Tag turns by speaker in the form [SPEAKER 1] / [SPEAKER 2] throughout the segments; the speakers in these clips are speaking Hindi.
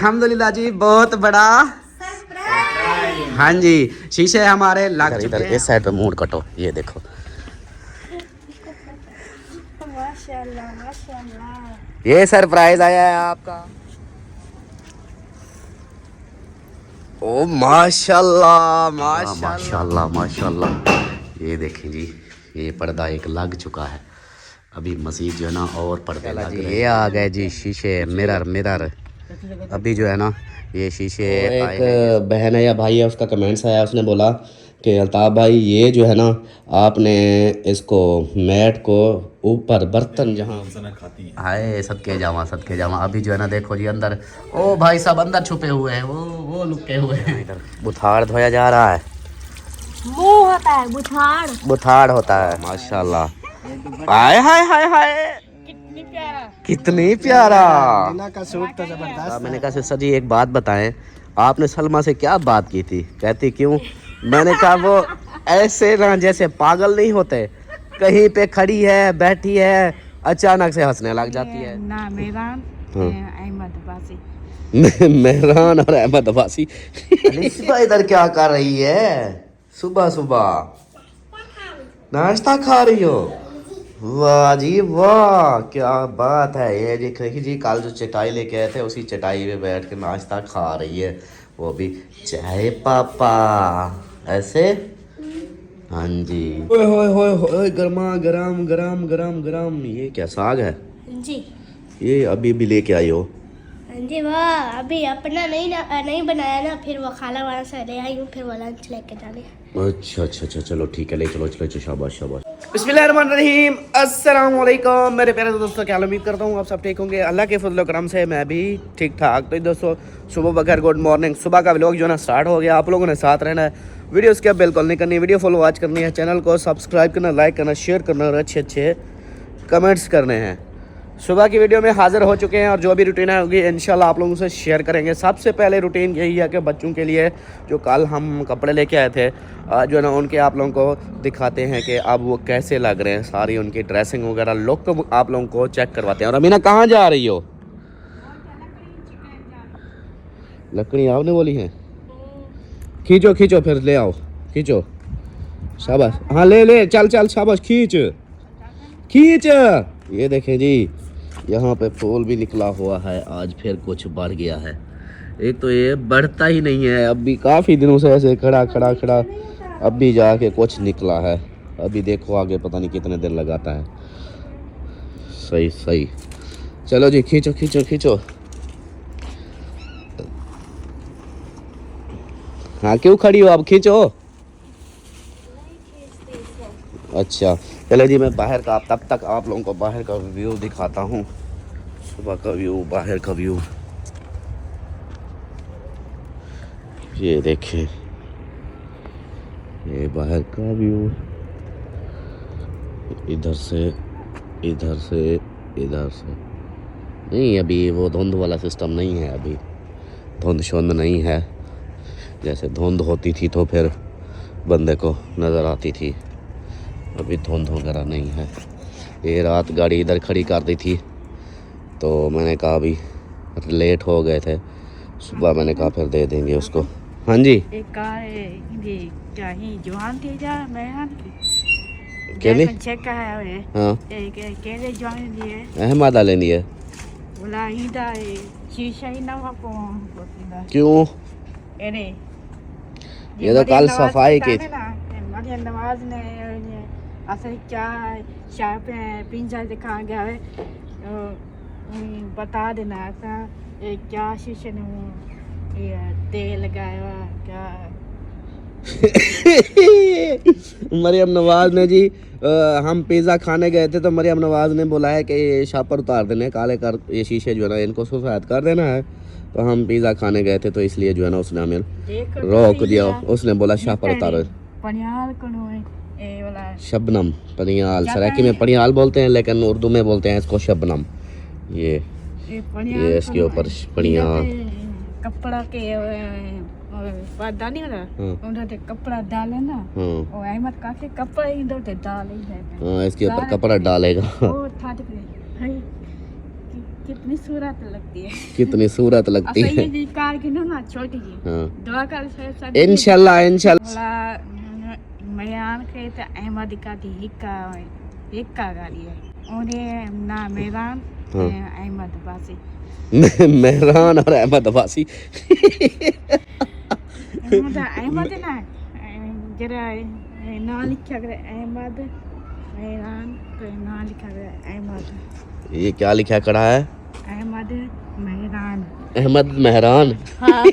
[SPEAKER 1] अल्हम्दुलिल्लाह जी, बहुत बड़ा हाँ जी, शीशे हमारे लग चुके हैं। इस साइड पे मूड कटो, ये देखो
[SPEAKER 2] माशाल्लाह माशाल्लाह।
[SPEAKER 1] ये सरप्राइज आया है आपका। ओ माशाल्लाह माशाल्लाह माशाल्लाह। ये देखें जी, ये पर्दा एक लग चुका है। अभी मजीद जो है ना और पर्दे लग रहे हैं। ये आ गए जी शीशे, मिरर मिरर। अभी जो है ना ये शीशे एक बहन है या भाई है, उसका कमेंट्स आया, उसने बोला कि अल्ताफ़ भाई ये जो है ना आपने इसको मैट को ऊपर बर्तन जहाँ हाय सदके जावा अभी जो है ना देखो जी अंदर, ओ भाई सब अंदर छुपे हुए हैं, वो लुके हुए हैं। इधर बुखार धोया जा रहा है,
[SPEAKER 2] मुंह होता है
[SPEAKER 1] बुखार होता है। माशाल्लाह, हाय हाय हाय हाय, कितनी प्यारा
[SPEAKER 3] का सूट तो जबरदस्त।
[SPEAKER 1] मैंने कहा सिस्टर जी एक बात बताएं, आपने सलमा से क्या बात की थी? कहती क्यों? मैंने कहा वो ऐसे ना जैसे पागल नहीं होते, कहीं पे खड़ी है बैठी है अचानक से हंसने लग जाती है
[SPEAKER 2] ना। मेहरान अहमद अब्बासी,
[SPEAKER 1] मेहरान और अहमद अब्बासी। अलिशा इधर क्या कर रही है? सुबह सुबह नाश्ता खा रही हो? वाह जी वाह, क्या बात है। ये देखिए जी, कल जो चटाई लेके आए थे उसी चटाई पे बैठ के नाश्ता खा रही है, वो भी चाय पापा ऐसे। हाँ जी, ओए होए होए होए, गरमा गरम गरम गरम गरम। ये क्या साग है
[SPEAKER 2] जी?
[SPEAKER 1] ये? अभी भी लेके आई हो?
[SPEAKER 2] जी वाह, अभी अपना नहीं बनाया ना, फिर वो खाला वाला से ले आई हूँ, फिर वो लंच लेके जाने।
[SPEAKER 1] अच्छा अच्छा अच्छा, चलो ठीक है, ले चलो चलो, शाबाश शाबाश। बिस्मिल्लाहिर्रहमानिर्रहीम, अस्सलाम वालेकुम मेरे प्यारे दोस्तों, क्या उम्मीद करता हूँ आप सब ठीक होंगे। अल्लाह के फजल करम से मैं भी ठीक ठाक। तो दोस्तों सुबह बखैर, गुड मॉर्निंग। सुबह का व्लॉग जो है ना स्टार्ट हो गया, आप लोगों ने साथ रहना है, वीडियो उसके बिल्कुल नहीं करनी, वीडियो फॉलो वॉच करनी है, चैनल को सब्सक्राइब करना, लाइक करना, शेयर करना और अच्छे अच्छे कमेंट्स करने हैं। सुबह की वीडियो में हाज़िर हो चुके हैं और जो भी रूटीन होगी इंशाल्लाह आप लोगों से शेयर करेंगे। सबसे पहले रूटीन यही है कि बच्चों के लिए जो कल हम कपड़े लेके आए थे जो है ना उनके आप लोगों को दिखाते हैं कि अब वो कैसे लग रहे हैं, सारी उनकी ड्रेसिंग वगैरह लुक आप लोगों को चेक करवाते हैं। और अमीना कहाँ जा रही हो? लकड़ी आपने बोली है? खींचो खींचो, फिर ले आओ, खींचो, शाबाश। हाँ ले ले, चल चल, शाबाश, खींच खींच। ये देखें जी, यहाँ पे फूल भी निकला हुआ है, आज फिर कुछ बढ़ गया है। एक तो ये बढ़ता ही नहीं है, अब भी काफ़ी दिनों से ऐसे खड़ा खड़ा खड़ा, अब भी जाके कुछ निकला है। अभी देखो आगे पता नहीं कितने दिन लगाता है। सही सही, चलो जी, खींचो खींचो खींचो। हाँ क्यों खड़ी हो, अब खींचो। अच्छा चलो जी, मैं बाहर का तब तक आप लोगों को बाहर का व्यू दिखाता हूँ, सुबह का व्यू, बाहर का व्यू। ये देखें, ये बाहर का व्यू, इधर से इधर से इधर से। नहीं अभी वो धुंध वाला सिस्टम नहीं है, अभी धुंध शुंध नहीं है। जैसे धुंध होती थी तो फिर बंदे को नज़र आती थी, अभी धुंध वगैरह नहीं है। ये रात गाड़ी इधर खड़ी कर दी थी तो मैंने कहा अभी लेट हो गए थे, सुबह मैंने कहा फिर दे देंगे उसको। हाँ जी,
[SPEAKER 2] एक कार ये क्या ही जवान थी जा मेहरान की
[SPEAKER 1] केले
[SPEAKER 2] चेक का है।
[SPEAKER 1] हाँ
[SPEAKER 2] एक केले जवान दिए
[SPEAKER 1] अहमद आ लेनी है।
[SPEAKER 2] बोला इधर शीशा ही ना वापो
[SPEAKER 1] क्यों?
[SPEAKER 2] अरे
[SPEAKER 1] ये तो कल सफाई की थी।
[SPEAKER 2] मरियम नवाज ने असल क्या चाय पे पिंजा दिखा गया है, बता देना ऐसा क्या शीशे ने ये तेल लगाया हुआ क्या।
[SPEAKER 1] मरियम नवाज ने जी हम पिज़्ज़ा खाने गए थे तो मरियम नवाज ने बोला है कि ये शापर उतार देने, काले कर ये शीशे जो है ना इनको सफ़ेद कर देना है। तो हम पिज़्ज़ा खाने गए थे तो इसलिए जो है ना उसने हमें रोक दिया, उसने बोला शापर उतारो। शबनम पनियाल, सराकी में पनियाल बोलते हैं लेकिन उर्दू में बोलते हैं इसको शबनम। ये इसके ऊपर पनियाल
[SPEAKER 2] कपड़ा के पर्दा नहीं होता, उन्होंने कपड़ा डाले ना, और अहमद काके कपड़ा ही दो डाले है।
[SPEAKER 1] हाँ इसके ऊपर कपड़ा डालेगा।
[SPEAKER 2] ओ था कितनी सूरत लगती है।
[SPEAKER 1] कितनी सूरत लगती
[SPEAKER 2] अच्छा
[SPEAKER 1] है।
[SPEAKER 2] ये कार की ना छोटी जी
[SPEAKER 1] हाँ
[SPEAKER 2] दुआ कर सब
[SPEAKER 1] इंशाल्लाह इंशाल्लाह।
[SPEAKER 2] मयान के तो अहमद का थी हिक्का गाड़ी है उन्हें ना मेरान अहमद बासी
[SPEAKER 1] मेहरान और अहमद अब्बासी।
[SPEAKER 2] अहमद ना जरा ना लिखा करे अहमद मेरान तो ना लिखा करे अहमद।
[SPEAKER 1] ये क्या लिखा कड़ा है?
[SPEAKER 2] अहमद मेहरान।
[SPEAKER 1] अहमद मेहरान।
[SPEAKER 2] हाँ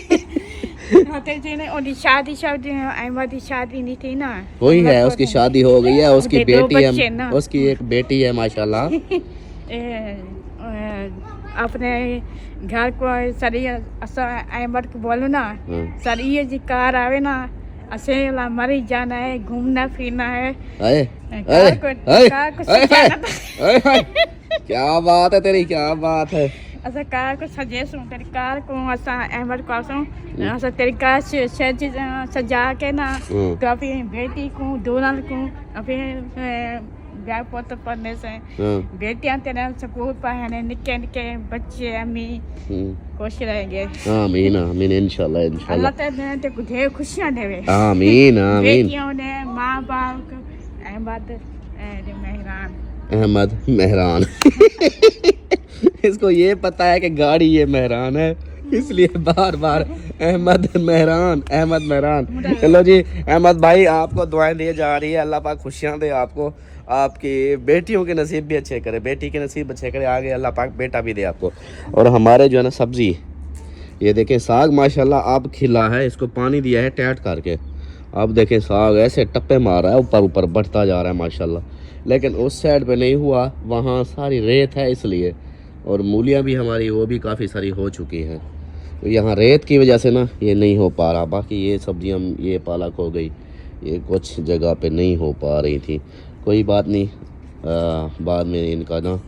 [SPEAKER 2] शादी अहमद की शादी नहीं थी ना।
[SPEAKER 1] वही है उसकी शादी हो गई है उसकी बेटी है
[SPEAKER 2] ना।
[SPEAKER 1] उसकी एक बेटी है माशाल्लाह।
[SPEAKER 2] अपने घर को सरी असा अहमद को बोलो ना सरी जी कार आवे ना असे ला मरी जाना है घूमना फिरना है।
[SPEAKER 1] क्या बात है तेरी क्या बात है।
[SPEAKER 2] असा कार को सजेसू तेरी कार को असा अहमद को असा तेरी कार सजा के ना तो अपनी बेटी को दुल्हन को अपने ब्याह पोत पढ़ने से बेटियां तेरे स्कूल पढ़ने निके निके बच्चे अम्मी खुश रहेंगे।
[SPEAKER 1] आमीन आमीन इंशाल्लाह इंशाल्लाह।
[SPEAKER 2] अल्लाह तेरे को ढेर खुशियां देवे।
[SPEAKER 1] आमीन आमीन।
[SPEAKER 2] बेटियों ने माँ बाप को अहमद मेहरान
[SPEAKER 1] अहमद मेहरान। इसको ये पता है कि गाड़ी ये मेहरान है इसलिए बार बार अहमद मेहरान। चलो जी अहमद भाई आपको दुआएं दी जा रही है अल्लाह पाक खुशियां दे आपको आपकी बेटियों के नसीब भी अच्छे करे बेटी के नसीब अच्छे करे आगे अल्लाह पाक बेटा भी दे आपको। और हमारे जो है ना सब्जी ये देखें साग माशाल्लाह अब खिला है इसको पानी दिया है टैट करके। अब देखें साग ऐसे टप्पे मार रहा है ऊपर ऊपर बढ़ता जा रहा है माशाल्लाह। लेकिन उस साइड पे नहीं हुआ वहाँ सारी रेत है इसलिए। और मूलियाँ भी हमारी वो भी काफ़ी सारी हो चुकी हैं तो यहाँ रेत की वजह से ना ये नहीं हो पा रहा। बाकी ये सब्जियाँ ये पालक हो गई ये कुछ जगह पे नहीं हो पा रही थी। कोई बात नहीं बाद में इनका ना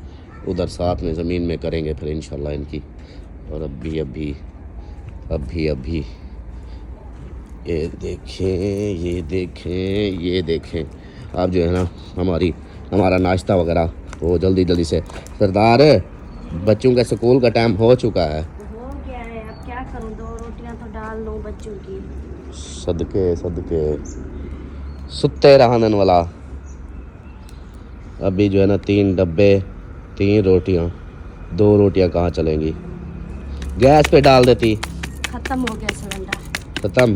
[SPEAKER 1] उधर साथ में ज़मीन में करेंगे फिर इंशाल्लाह इनकी। और अभी ये देखें आप जो है ना हमारा नाश्ता वगैरह वो जल्दी से सरदार बच्चों के स्कूल का टाइम हो चुका है।
[SPEAKER 4] हो गया है अब क्या करूं 2 रोटियां तो डाल लो बच्चों की।
[SPEAKER 1] सदके सुत्ते रहने वाला। अभी जो है ना 3 डब्बे 3 रोटियां 2 रोटियां कहाँ चलेंगी। गैस पे डाल देती
[SPEAKER 4] खत्म हो गया सिलेंडर
[SPEAKER 1] खत्म।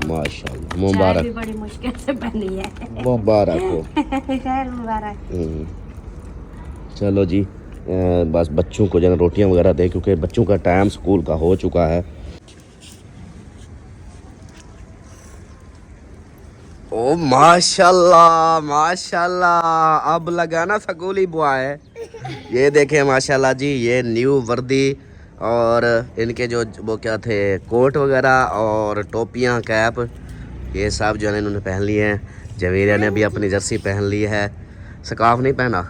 [SPEAKER 1] माशाल्लाह मुबारक
[SPEAKER 4] भी बड़ी मुश्किल से बनी है।
[SPEAKER 1] मुबारक हो।
[SPEAKER 4] खैर मुबारक।
[SPEAKER 1] चलो जी बस बच्चों को जो है रोटियां वगैरह दे क्योंकि बच्चों का टाइम स्कूल का हो चुका है। ओ माशाल्लाह अब लगा ना स्कूली बॉय। ये देखें माशाल्लाह जी ये न्यू वर्दी और इनके जो वो क्या थे कोट वगैरह और टोपियां कैप ये सब जो है इन्होंने पहन लिए हैं। जवेरिया ने भी अपनी जर्सी पहन ली है। स्कार्फ नहीं पहना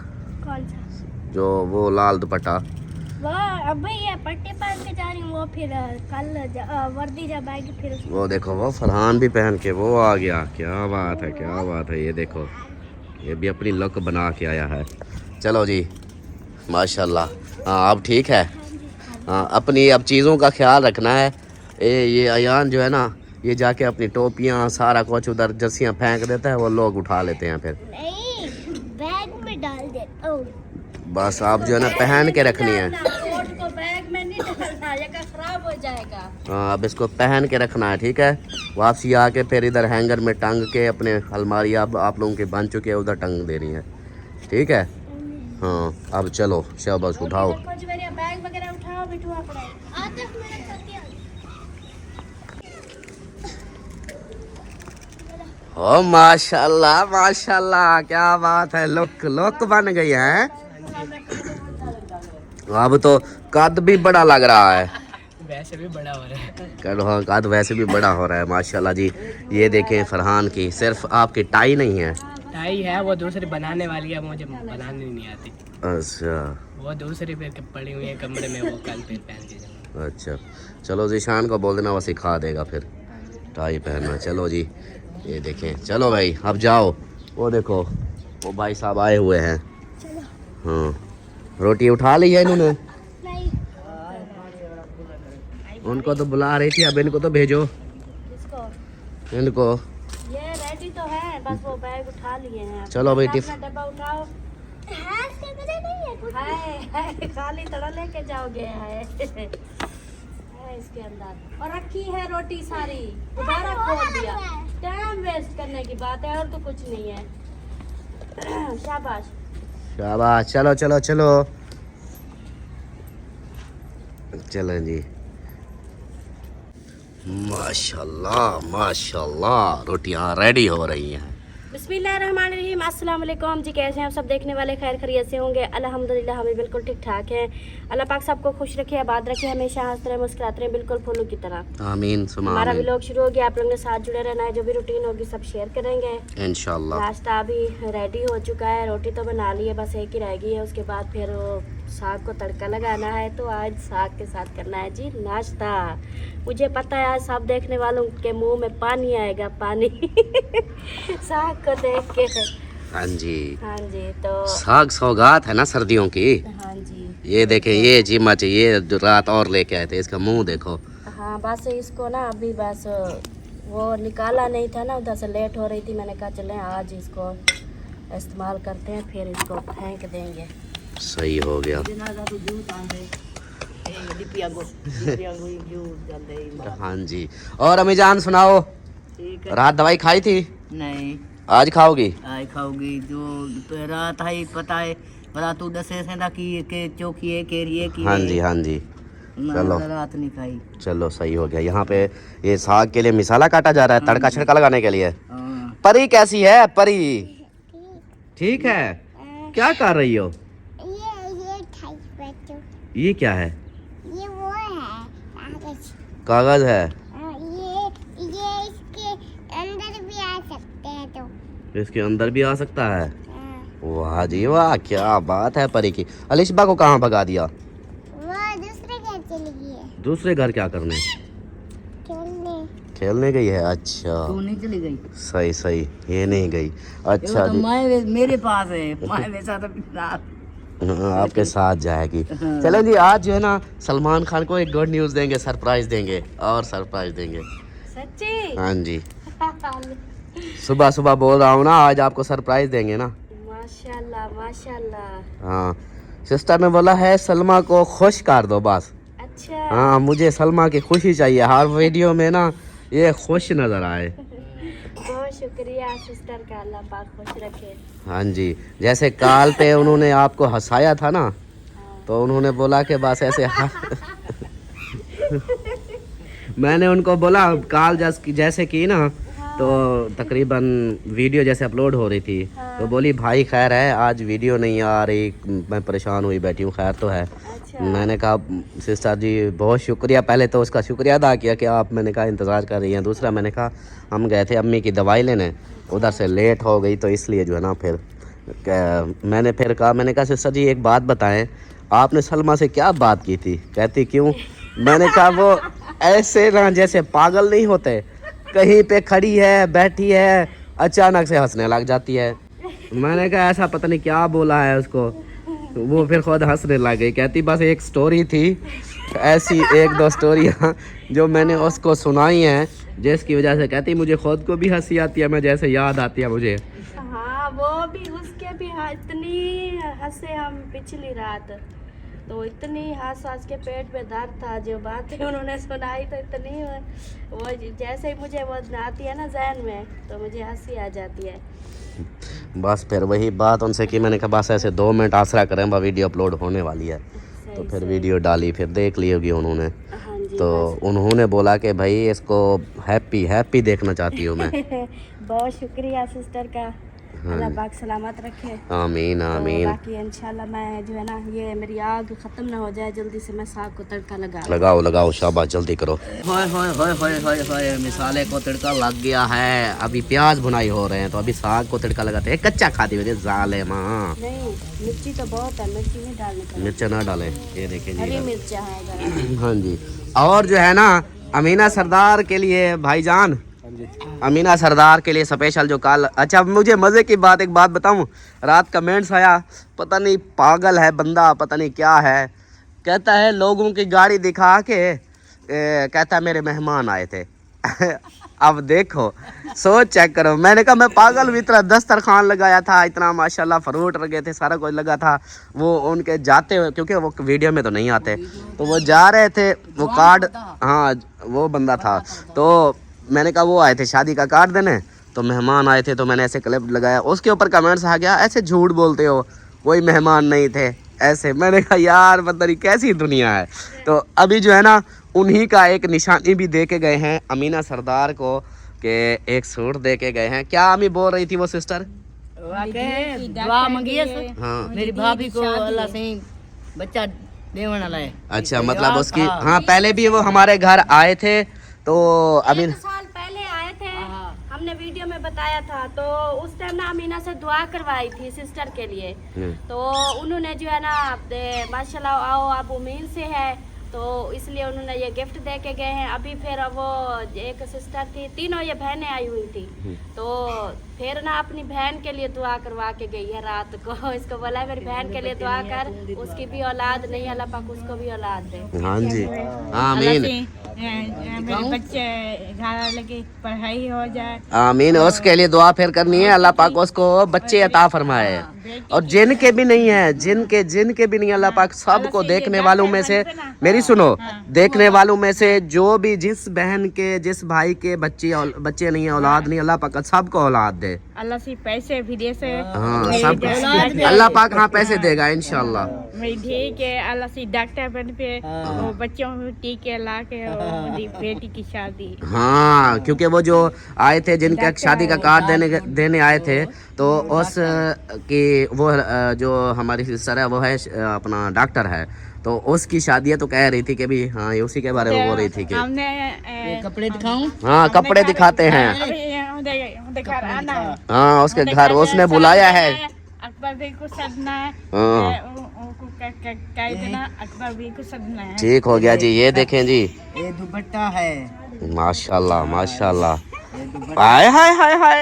[SPEAKER 1] जो वो लाल दुपट्टा
[SPEAKER 4] अभी ये पट्टी पहन के जा रही हूँ वो फिर कल वर्दी जब आएगी फिर
[SPEAKER 1] वो देखो वो फरहान भी पहन के वो आ गया। क्या बात है ये देखो ये भी अपनी लुक बना के आया है। चलो जी माशाल्लाह। हाँ अब ठीक है। हाँ अपनी अब चीज़ों का ख्याल रखना है। ये अयान जो है ना ये जाके अपनी टोपियाँ सारा कुछ उधर जर्सियाँ फेंक देता है वो लोग उठा लेते हैं फिर
[SPEAKER 4] नहीं बैग में डाल देता हूँ।
[SPEAKER 1] बस आप जो है ना पहन के रखनी है।
[SPEAKER 4] कोट को बैग में नहीं डालना ये खराब हो जाएगा।
[SPEAKER 1] हाँ अब इसको पहन के रखना है ठीक है। वापसी आके फिर इधर हैंगर में टंग के अपने अलमारी आप लोगों के बन चुके हैं उधर टंग देनी है ठीक है। हाँ अब चलो शाबाश उठाओ।
[SPEAKER 4] बैग वगैरह उठाओ बिठुआ पड़े
[SPEAKER 1] ओ माशाल्लाह क्या बात है। लुक बन गई है। अब तो कद भी बड़ा लग रहा है।
[SPEAKER 3] वैसे भी बड़ा हो रहा है।
[SPEAKER 1] कद वैसे भी बड़ा हो रहा है माशाल्लाह जी। ये देखें फरहान की सिर्फ आपकी टाई नहीं है।
[SPEAKER 3] टाई है वो दूसरी बनाने वाली है मुझे बनाने नहीं आती।
[SPEAKER 1] अच्छा
[SPEAKER 3] वो दूसरी पे पड़ी हुई है कमरे में वो कल पे पहन के।
[SPEAKER 1] अच्छा चलो जीशान को बोल देना वो सिखा देगा फिर टाई पहनना। चलो जी ये देखें चलो भाई अब जाओ। वो देखो वो भाई साहब आए हुए हैं। हाँ रोटी उठा ली है इन्होंने।
[SPEAKER 4] नहीं
[SPEAKER 1] उनको तो बुला रही थी, अब इनको तो भेजो।
[SPEAKER 4] इसको
[SPEAKER 1] इनको
[SPEAKER 4] ये रेडी तो है, बस वो बैग उठा लिए हैं।
[SPEAKER 1] चलो भाई,
[SPEAKER 4] अपना डब्बा उठाओ। हाँ, इसके अंदर नहीं है कुछ। हाय खाली थोड़ा लेके जाओगे। है इसके अंदर, और रखी है रोटी सारी, दोबारा खोल दिया। टाइम वेस्ट करने की बात है, और तो कुछ नहीं है। शाबाश
[SPEAKER 1] शाबाश, चलो चलो चलो चलो जी। माशाल्लाह माशाल्लाह, रोटियां रेडी हो रही हैं।
[SPEAKER 4] बिस्मिल्लाहिर्रहमानिर्रहीम। अस्सलाम वालेकुम जी, कैसे हैं आप सब? देखने वाले खैर खैरियत से होंगे। अल्हम्दुलिल्लाह हमें बिल्कुल ठीक ठाक है। अल्लाह पाक सबको खुश रखे, आबाद रखे, हमेशा हंसते रहे, मुस्कुराते रहे, बिल्कुल फूलों की तरह।
[SPEAKER 1] आमीन सुमा
[SPEAKER 4] हमारा
[SPEAKER 1] आमीन।
[SPEAKER 4] व्लॉग शुरू हो गया, आप लोगों के साथ जुड़े रहना है। जो भी रूटीन होगी सब शेयर करेंगे।
[SPEAKER 1] इंशाल्लाह।
[SPEAKER 4] नाश्ता अभी रेडी हो चुका है, रोटी तो बना ली है, बस एक ही रह गई है। उसके बाद फिर वो साग को तड़का लगाना है। तो आज साग के साथ करना है जी नाश्ता। मुझे पता है आज सब देखने वालों के मुंह में पानी आएगा, पानी साग को देख के।
[SPEAKER 1] हाँ जी,
[SPEAKER 4] हाँ जी, तो
[SPEAKER 1] साग सौगात है ना सर्दियों की।
[SPEAKER 4] हाँ जी,
[SPEAKER 1] ये देखे, ये जिमा चाहिए जो रात और लेके आए थे, इसका मुंह देखो।
[SPEAKER 4] हाँ बस इसको ना अभी बस वो निकाला नहीं था ना, उधर से लेट हो रही थी। मैंने कहा चलें आज इसको इस्तेमाल करते हैं, फिर इसको फेंक देंगे।
[SPEAKER 1] सही हो गया। हाँ जी, और अम्मी जान सुनाओ, रात दवाई खाई थी?
[SPEAKER 5] नहीं,
[SPEAKER 1] आज खाओगी?
[SPEAKER 5] आई खाओगी जो तो रात आई पता है, रात तू दसे सेंदा की चौकी है केरिए की।
[SPEAKER 1] हाँ जी हाँ जी, चलो।
[SPEAKER 5] रात नहीं खाई।
[SPEAKER 1] चलो सही हो गया। यहाँ पे ये साग के लिए मिसाला काटा जा रहा है, तड़का छिड़का लगाने के लिए।
[SPEAKER 5] हाँ,
[SPEAKER 1] परी कैसी है परी? ठीक है। क्या कर रही हो? ये क्या है?
[SPEAKER 4] ये वो है कागज।
[SPEAKER 1] कागज है।
[SPEAKER 4] ये इसके अंदर भी आ सकते हैं तो।
[SPEAKER 1] इसके अंदर भी आ सकता है। वाह जी वाह, क्या बात है परी की। अलिशबा को कहाँ भगा दिया?
[SPEAKER 4] वो दूसरे घर चली गई है।
[SPEAKER 1] दूसरे घर क्या करने?
[SPEAKER 4] खेलने।
[SPEAKER 1] खेलने गई है। अच्छा
[SPEAKER 5] तू नहीं चली गई।
[SPEAKER 1] सही सही, ये नहीं गई।
[SPEAKER 5] ये
[SPEAKER 1] अच्छा
[SPEAKER 5] तो
[SPEAKER 1] जी,
[SPEAKER 5] माए मेरे पास है, माए मेरे साथ अभी रात।
[SPEAKER 1] हाँ, आपके साथ जाएगी। चलो जी, आज जो है ना सलमान खान को एक गुड न्यूज़ देंगे, सरप्राइज देंगे और सरप्राइज देंगे।
[SPEAKER 4] सच्ची?
[SPEAKER 1] हाँ जी, सुबह सुबह बोल रहा हूँ ना, आज आपको सरप्राइज देंगे ना।
[SPEAKER 4] माशाल्लाह माशाल्लाह।
[SPEAKER 1] हाँ, सिस्टर ने बोला है सलमा को खुश कर दो बस।
[SPEAKER 4] अच्छा,
[SPEAKER 1] हाँ, मुझे सलमा की खुशी चाहिए, हर वीडियो में ना ये खुश नजर आए।
[SPEAKER 4] बहुत शुक्रिया सिस्टर का, अल्लाह पाक खुश रखे।
[SPEAKER 1] हाँ जी, जैसे काल पे उन्होंने आपको हंसाया था ना, तो उन्होंने बोला कि बस ऐसे मैंने उनको बोला काल जैसे की ना, तो तकरीबन वीडियो जैसे अपलोड हो रही थी, तो बोली भाई खैर है, आज वीडियो नहीं आ रही, मैं परेशान हुई बैठी हूँ, खैर तो है। मैंने कहा सिस्टर जी बहुत शुक्रिया, पहले तो उसका शुक्रिया अदा किया कि आप, मैंने कहा इंतज़ार कर रही हैं। दूसरा मैंने कहा हम गए थे अम्मी की दवाई लेने, उधर से लेट हो गई, तो इसलिए जो है ना फिर मैंने कहा सिस्टर जी एक बात बताएं, आपने सलमा से क्या बात की थी? कहती क्यों? मैंने कहा वो ऐसे ना जैसे पागल नहीं होते, कहीं पे खड़ी है बैठी है अचानक से हंसने लग जाती है। मैंने कहा ऐसा पता नहीं क्या बोला है उसको, वो फिर खुद हंसने लग गई। कहती बस एक स्टोरी थी, ऐसी एक दो स्टोरियाँ जो मैंने उसको सुनाई हैं, जिसकी वजह से कहती मुझे खुद को भी हंसी आती है, मैं जैसे याद आती है मुझे।
[SPEAKER 4] हाँ वो भी उसके भी इतनी हंसे हम पिछली रात, तो इतनी हंस के पेट में दर्द था। जो बातें उन्होंने सुनाई तो इतनी वो जैसे ही मुझे वो आती है ना जहन में, तो मुझे हंसी आ जाती है।
[SPEAKER 1] बस फिर वही बात उनसे की, मैंने कहा बस ऐसे 2 मिनट आसरा करें, वीडियो अपलोड होने वाली है। तो फिर वीडियो डाली, फिर देख ली होगी उन्होंने।
[SPEAKER 4] हाँ जी,
[SPEAKER 1] तो उन्होंने बोला कि भाई इसको हैप्पी हैप्पी देखना चाहती हूँ मैं।
[SPEAKER 4] बहुत शुक्रिया सिस्टर का, अल्लाह पाक सलामत रखे।
[SPEAKER 1] आमीन
[SPEAKER 4] तो
[SPEAKER 1] आमीन।
[SPEAKER 4] बाकी इंशाल्लाह मैं जो है ना, ये मेरी आग ख़त्म ना हो जाए, जल्दी से मैं साग को तड़का
[SPEAKER 1] लगाओ लगाओ, शाबाश जल्दी करो।
[SPEAKER 5] होय होय होय होय होय होय, मिसाले को तड़का
[SPEAKER 1] लग गया है, अभी प्याज भुनाई हो रहे हैं, तो अभी साग को तड़का लगाते हैं। कच्चा खाती हुई जाले माँ,
[SPEAKER 4] नहीं मिर्ची तो बहुत है, मिर्ची नहीं डालनी पड़ेगी।
[SPEAKER 1] मिर्चा ना डालें, ये देखें
[SPEAKER 4] हरी
[SPEAKER 1] जी।
[SPEAKER 4] मिर्चा है जरा।
[SPEAKER 1] हाँ जी, और जो है ना अमीना सरदार के लिए भाईजान, अमीना सरदार के लिए स्पेशल जो कल, अच्छा मुझे मज़े की बात एक बात बताऊं, रात कमेंट्स आया, पता नहीं पागल है बंदा, पता नहीं क्या है, कहता है लोगों की गाड़ी दिखा के कहता मेरे मेहमान आए थे। अब देखो, सोच चेक करो। मैंने कहा मैं पागल भी, इतना दस्तरखान लगाया था, इतना माशाल्लाह फ्रूट लगे थे, सारा कुछ लगा था। वो उनके जाते हुए, क्योंकि वो वीडियो में तो नहीं आते, तो वो जा रहे थे, वो कार्ड, हाँ वो बंदा था। तो मैंने कहा वो आए थे शादी का कार्ड देने, तो मेहमान आए थे, तो मैंने ऐसे क्लिप लगाया। उसके ऊपर कमेंट्स आ गया ऐसे झूठ बोलते हो, कोई मेहमान नहीं थे ऐसे। मैंने कहा यार मतलब कैसी दुनिया है। तो अभी जो है ना, उन्हीं का एक निशानी भी दे के गए हैं अमीना सरदार को, कि एक सूट दे के गए हैं। क्या अमी बोल रही थी वो सिस्टर?
[SPEAKER 5] दुआ मांगी है
[SPEAKER 1] हाँ
[SPEAKER 5] मेरी भाभी को, अल्लाह से बच्चा देवन वाला है।
[SPEAKER 1] अच्छा, मतलब उसकी, हाँ पहले भी वो हमारे घर आए थे, तो अमीन
[SPEAKER 4] 1 साल पहले आए थे, हमने वीडियो में बताया था। तो उस टाइम ना अमीना से दुआ करवाई थी सिस्टर के लिए। तो उन्होंने जो है ना माशाल्लाह आओ आप उम्मीद से है, तो इसलिए उन्होंने ये गिफ्ट दे के गए हैं। अभी फिर वो एक सिस्टर थी, तीनों ये बहनें आई हुई थी, तो फिर ना अपनी बहन के लिए दुआ करवा के गई है रात को। इसको बोला मेरी बहन के लिए दुआ कर, उसकी भी औलाद नहीं, अल्लाह पाक उसको भी औलाद दे।
[SPEAKER 1] हाँ जी, आमीन
[SPEAKER 2] मेरे बच्चे घर लगे पढ़ाई हो जाए,
[SPEAKER 1] आमीन। उसके लिए दुआ फिर करनी है, अल्लाह पाक उसको बच्चे अता फरमाए। और जिनके भी नहीं है, जिनके भी नहीं, अल्लाह पाक सबको, देखने वालों में से, मेरी सुनो, देखने वालों में से जो भी, जिस बहन के, जिस भाई के बच्चे नहीं है, औलाद नहीं, अल्लाह पाक सबको औलाद दे।
[SPEAKER 2] अल्लाह से पैसे भी दे से,
[SPEAKER 1] हाँ सब, अल्लाह पाक हाँ पैसे देगा इंशाल्लाह।
[SPEAKER 2] मेरी ठीक है, अल्लाह से डॉक्टर बन पे वो बच्चों को टीके ला के मेरी बेटी की शादी।
[SPEAKER 1] हाँ, क्योंकि वो जो आए थे, जिनका शादी का कार्ड देने आए थे, तो उस की वो जो हमारी सिस्टर है वो है अपना डॉक्टर है, तो उसकी शादी है। तो कह रही थी कि भी हाँ ये उसी के बारे में बोल रही थी कि
[SPEAKER 2] हमने
[SPEAKER 5] कपड़े दिखाऊं?
[SPEAKER 1] हाँ कपड़े दिखाते हैं।
[SPEAKER 2] अभी घर आना है,
[SPEAKER 1] हाँ उसके घर उसने बुलाया है।
[SPEAKER 2] अकबर भी को सदना है, कह देना अकबर भी को सदना है।
[SPEAKER 1] ठीक हो गया जी। ये देखें जी,
[SPEAKER 5] ये दुपट्टा है,
[SPEAKER 1] माशाल्लाह माशाल्लाह। हाय हाय हाय हाय,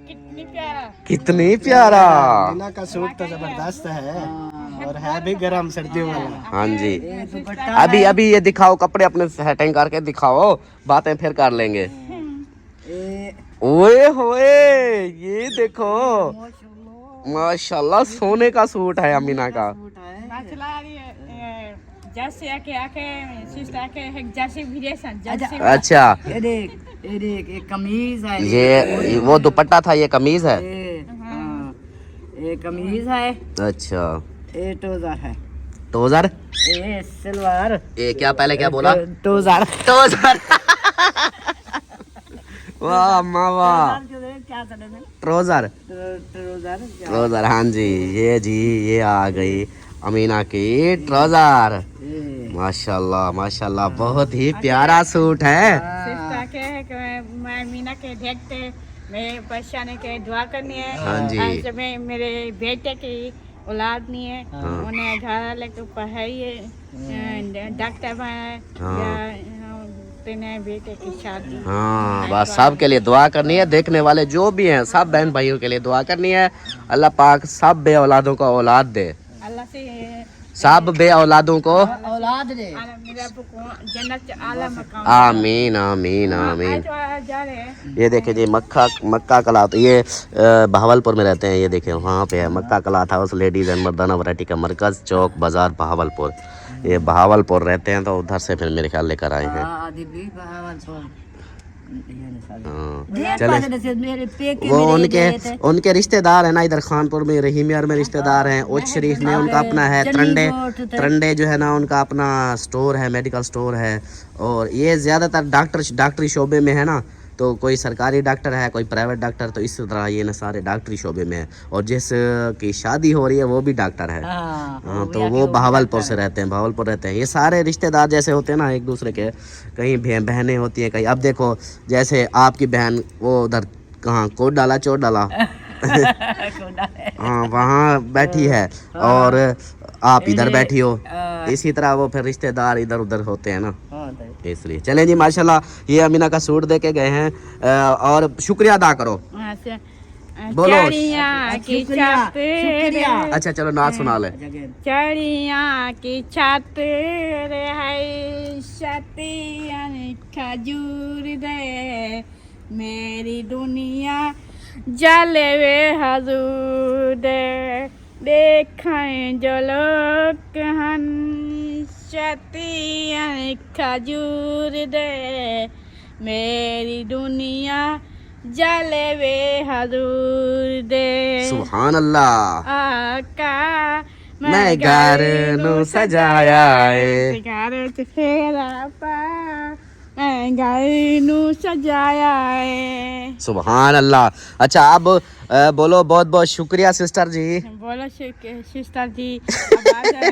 [SPEAKER 2] कितनी प्यारा,
[SPEAKER 1] कितनी प्यारा।
[SPEAKER 3] मीना का सूट तो जबरदस्त है और है भी गर्म सर्दियों वाला।
[SPEAKER 1] हाँ जी,
[SPEAKER 5] ये दुपट्टा
[SPEAKER 1] अभी ये दिखाओ कपड़े अपने, सेटिंग करके दिखाओ, बातें फिर कर लेंगे।
[SPEAKER 5] ये
[SPEAKER 1] ओए होए, ये देखो माशाल्लाह, सोने का सूट है अमीना का।
[SPEAKER 2] जैसे आके सिस्टर आके जैसे भी जैसे।
[SPEAKER 1] अच्छा,
[SPEAKER 5] ये देख एक कमीज है,
[SPEAKER 1] ये वो दुपट्टा था, ये कमीज है।
[SPEAKER 5] ये कमीज है।
[SPEAKER 1] अच्छा,
[SPEAKER 5] ये टोजर है,
[SPEAKER 1] टोजर,
[SPEAKER 5] ये सलवार।
[SPEAKER 1] ये क्या पहले क्या बोला?
[SPEAKER 5] टोजर।
[SPEAKER 1] टोजर। वाह अम्मा वाह,
[SPEAKER 5] क्या
[SPEAKER 1] ट्रोजर,
[SPEAKER 5] ट्रोजर।
[SPEAKER 1] ट्रोजर। हाँ जी, ये आ गई अमीना की ट्रोजर। माशाल्लाह माशाल्लाह, बहुत ही प्यारा सूट है।
[SPEAKER 2] सिस्टर के है कि मैं मीना के देखते मेरे परेशानी के दुआ करनी है।
[SPEAKER 1] हाँ जी।
[SPEAKER 2] आज मैं मेरे बेटे की औलाद नहीं है, उन्हें घर लेकर पढ़ाई है, डॉक्टर बनाए, बेटे की शादी।
[SPEAKER 1] हाँ बस सबके लिए दुआ करनी है, देखने वाले जो भी हैं सब बहन भाइयों के लिए दुआ करनी है। अल्लाह पाक सब बे औलादों को औलाद दे,
[SPEAKER 2] अल्लाह से
[SPEAKER 1] सब बे औलादों को
[SPEAKER 5] औलाद दे,
[SPEAKER 2] मेरे अब्बू को जन्नत आला मकाम।
[SPEAKER 1] आमीन आमीन आमीन।
[SPEAKER 2] जा रहे हैं।
[SPEAKER 1] ये देखें जी, मक्का कला, तो ये बहावलपुर में रहते हैं। ये देखें वहाँ पे है मक्का कला था, उस लेडीज़ एंड मर्दाना वैरायटी का मरकज़, चौक बाज़ार बहावलपुर। ये बहावलपुर रहते हैं, तो उधर से फिर मेरे ख्याल लेकर आए हैं। हाँ चले,
[SPEAKER 5] मेरे पेके
[SPEAKER 1] वो
[SPEAKER 5] मेरे
[SPEAKER 1] उनके रिश्तेदार है ना, इधर खानपुर में रहीम यार में रिश्तेदार हैं। उच शरीफ में उनका अपना है, तरंडे जो है ना उनका अपना स्टोर है, मेडिकल स्टोर है। और ये ज़्यादातर डॉक्टरी शोबे में है ना, तो कोई सरकारी डॉक्टर है, कोई प्राइवेट डॉक्टर, तो इस तरह ये ना सारे डॉक्टरी शोबे में है। और जिस की शादी हो रही है वो भी डॉक्टर है। हाँ तो वो बहावलपुर से रहते हैं, बहावलपुर रहते हैं। ये सारे रिश्तेदार जैसे होते हैं ना एक दूसरे के, कहीं बहनें होती हैं, कहीं, अब देखो जैसे आपकी बहन वो उधर कहाँ कोट डाला चोट डाला हाँ वहाँ बैठी है, और आप इधर बैठी हो, इसी तरह वो फिर रिश्तेदार इधर उधर होते हैं ना, इसलिए। चलें जी, माशाल्लाह ये अमीना का सूट दे के गए हैं, और शुक्रिया अदा करो। बोलो।
[SPEAKER 2] चड़िया की छत रे,
[SPEAKER 1] अच्छा चलो नाच सुना ले।
[SPEAKER 2] चड़िया की छत रे है सतियन खजूर दे, मेरी दुनिया जलवे हजूर दे, देखें जो लोग हन सतियन खजूर दे, मेरी दुनिया जलवे हजूर दे।
[SPEAKER 1] सुभान अल्लाह।
[SPEAKER 2] आका
[SPEAKER 1] मैं घर नु सजाया है।
[SPEAKER 2] घर च फेरा पा, मैं घर नु सजाया है।
[SPEAKER 1] सुभान अल्लाह। अच्छा अब बोलो बहुत बहुत शुक्रिया सिस्टर जी।
[SPEAKER 2] बोलो सिस्टर जी। आवाज़ है,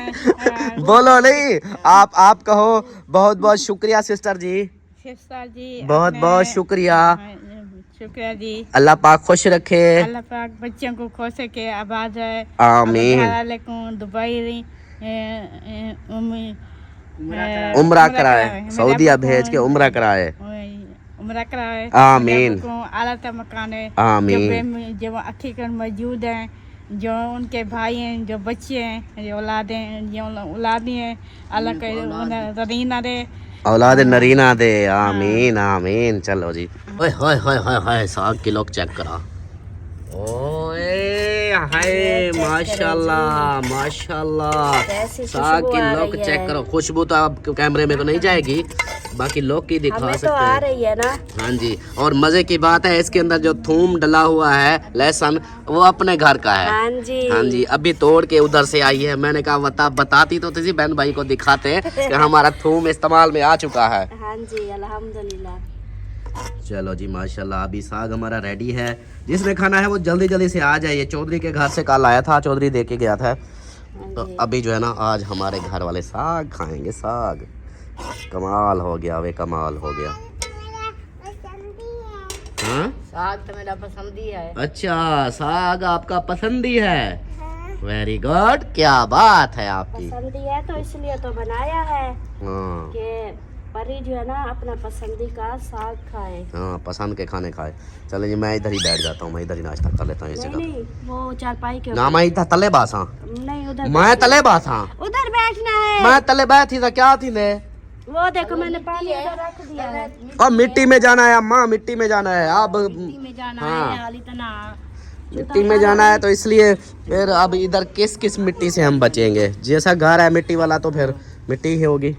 [SPEAKER 1] बोलो नहीं, आप कहो बहुत बहुत शुक्रिया सिस्टर जी।
[SPEAKER 2] सिस्टर जी
[SPEAKER 1] बहुत बहुत शुक्रिया।
[SPEAKER 2] शुक्रिया जी।
[SPEAKER 1] अल्लाह पाक खुश रखे।
[SPEAKER 2] अल्लाह पाक बच्चों को खुश रखे। आवाज़ है
[SPEAKER 1] आमीन।
[SPEAKER 2] दुबई
[SPEAKER 1] उम्रा कराए, सऊदीया भेज के उम्रा कराए।
[SPEAKER 2] उम्रा कराए।
[SPEAKER 1] आमीन।
[SPEAKER 2] आला मकान है।
[SPEAKER 1] आमीन।
[SPEAKER 2] जो अखीकन मौजूद हैं, जो उनके भाई हैं, जो बच्चे हैं, जो औलादे हैं, जो औलादी हैं, अल्लाह के उन्हें रदीना दे,
[SPEAKER 1] औलाद नरीना दे। आमीन आमीन। चलो जी। ओए होए होए होए होए, साग की लोग चेक करा। ओए हाय माशाल्लाह माशाल्लाह, साग की लोग चेक करो। खुशबू तो आप कैमरे में तो नहीं जाएगी, बाकी लोग की दिखा सकते
[SPEAKER 4] तो आ
[SPEAKER 1] हैं।
[SPEAKER 4] रही है ना।
[SPEAKER 1] हाँ जी। और मजे की बात है इसके अंदर जो थूम डला हुआ है, लहसुन, वो अपने घर का है।
[SPEAKER 4] हाँ जी।
[SPEAKER 1] हाँ जी, अभी तोड़ के उधर से आई है। मैंने कहा बताती तो थी, बहन भाई को दिखाते कि हमारा थूम इस्तेमाल में आ चुका है।
[SPEAKER 4] हाँ जी अल्हम्दुलिल्लाह।
[SPEAKER 1] चलो जी माशाल्लाह, अभी साग हमारा रेडी है। जिसने खाना है वो जल्दी जल्दी से आ जाए। ये चौधरी के घर से कल आया था, चौधरी दे के गया था। तो अभी जो है ना, आज हमारे घर वाले साग खाएंगे। साग कमाल हो गया, वे कमाल हो गया। हाँ
[SPEAKER 5] साग तो मेरा पसंदी है।
[SPEAKER 1] अच्छा, साग आपका पसंदी है। वेरी गुड, क्या बात है आपकी।
[SPEAKER 4] पसंदी है तो इसलिए तो बनाया है
[SPEAKER 1] हाँ
[SPEAKER 4] कि परी जो है ना अपना पसंदी का साग खाए।
[SPEAKER 1] हाँ, पसंद के खाने खाए। चलो जी, मैं इधर ही बैठ जाता हूँ, मैं इधर ही नाश्ता कर लेता हूँ इस
[SPEAKER 4] नहीं
[SPEAKER 1] जगह।
[SPEAKER 4] नहीं, वो चारपाई के
[SPEAKER 1] ना मैं इधर तले बासा,
[SPEAKER 4] नहीं उधर
[SPEAKER 1] मैं तले बासा,
[SPEAKER 4] उधर बैठना है।
[SPEAKER 1] मैं तले बैठी था क्या थी ने।
[SPEAKER 4] वो देखो मैंने पानी उधर रख दिया है।
[SPEAKER 1] अब मिट्टी में जाना है अम्मा, मिट्टी में जाना है अब।
[SPEAKER 4] मिट्टी में जाना
[SPEAKER 1] हाँ।
[SPEAKER 4] है इतना।
[SPEAKER 1] मिट्टी में जाना है तो इसलिए फिर अब इधर किस किस मिट्टी से हम बचेंगे। जैसा घर है मिट्टी वाला तो फिर मिट्टी ही होगी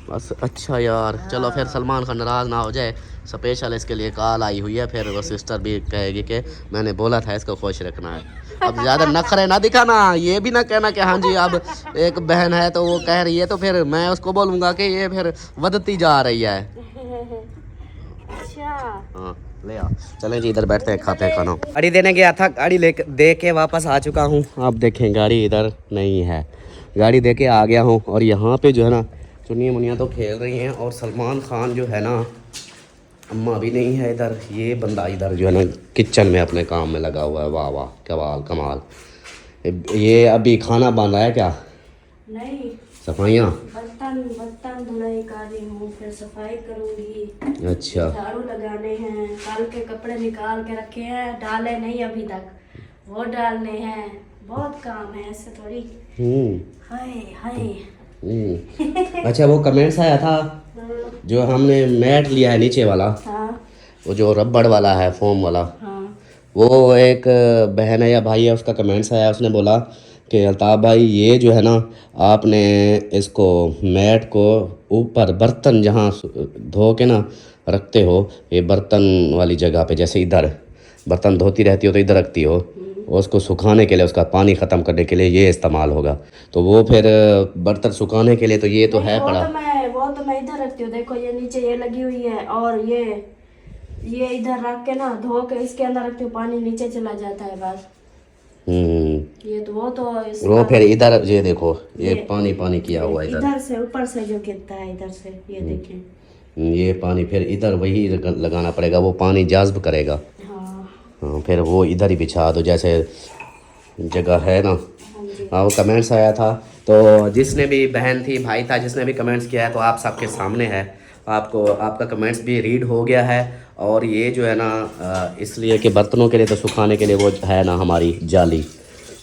[SPEAKER 1] बस। अच्छा यार, चलो फिर सलमान खान नाराज़ ना हो जाए। स्पेशल इसके लिए कॉल आई हुई है, फिर वो सिस्टर भी कहेगी कि मैंने बोला था इसको खुश रखना है। अब ज़्यादा नखरे ना दिखाना, ये भी ना कहना कि हाँ जी अब एक बहन है तो वो कह रही है, तो फिर मैं उसको बोलूँगा कि ये फिर बढ़ती जा रही है।
[SPEAKER 4] अच्छा
[SPEAKER 1] हाँ ले आ, चलें जी इधर बैठते हैं, खाते हैं खाना। गाड़ी देने गया था, गाड़ी ले दे के वापस आ चुका हूँ। आप देखें गाड़ी इधर नहीं है, गाड़ी दे के आ गया हूँ। और यहाँ पे जो है ना चुनिया मुनिया तो खेल रही हैं, और सलमान खान जो है ना, अम्मा भी नहीं है इधर। ये बंदा इधर जो है ना किचन में अपने काम में लगा हुआ है। वाह वाह कमाल कमाल। ये अभी खाना बन रहा है क्या?
[SPEAKER 4] नहीं,
[SPEAKER 1] सफाइयाँ,
[SPEAKER 4] बर्तन धुलाई कर रही हूँ, फिर सफाई करूँगी।
[SPEAKER 1] अच्छा
[SPEAKER 4] झाड़ू लगाने हैं, कल के कपड़े निकाल के रखे हैं, डाले नहीं अभी तक, वो डालने हैं। बहुत काम है, ऐसे थोड़ी। हाय हाय।
[SPEAKER 1] अच्छा, वो कमेंट्स आया था जो हमने मैट लिया है नीचे वाला,
[SPEAKER 4] हाँ
[SPEAKER 1] वो जो रबड़ वाला है, फोम वाला,
[SPEAKER 4] हाँ
[SPEAKER 1] वो एक बहन है या भाई है, उसका कमेंट्स आया। उसने बोला कि अल्ताफ़ भाई ये जो है ना, आपने इसको मैट को ऊपर बर्तन जहाँ धो के ना रखते हो, ये बर्तन वाली जगह पे, जैसे इधर बर्तन धोती रहती हो तो इधर रखती हो, उसको सुखाने के लिए, उसका पानी ख़त्म करने के लिए ये इस्तेमाल होगा। तो वो फिर बर्तन सुखाने के लिए तो ये तो है पड़ा।
[SPEAKER 4] वो तो मैं इधर रखती हूँ। देखो ये नीचे ये लगी हुई है, और ये इधर रख के ना धो के इसके अंदर रखती हूँ, पानी नीचे चला जाता है बस। ये तो वो
[SPEAKER 1] फिर इधर ये देखो, ये पानी पानी किया हुआ
[SPEAKER 4] इधर से ऊपर से जो गिरता है इधर से, ये देखें,
[SPEAKER 1] ये पानी फिर इधर वही लगाना पड़ेगा, वो पानी जज्ब करेगा। हाँ, फिर वो इधर ही बिछा दो, जैसे जगह है ना। हाँ, वो कमेंट्स आया था, तो जिसने भी बहन थी भाई था जिसने भी कमेंट्स किया है, तो आप सबके सामने है। आपको आपका कमेंट्स भी रीड हो गया है। और ये जो है ना इसलिए कि बर्तनों के लिए तो सुखाने के लिए वो है ना हमारी जाली,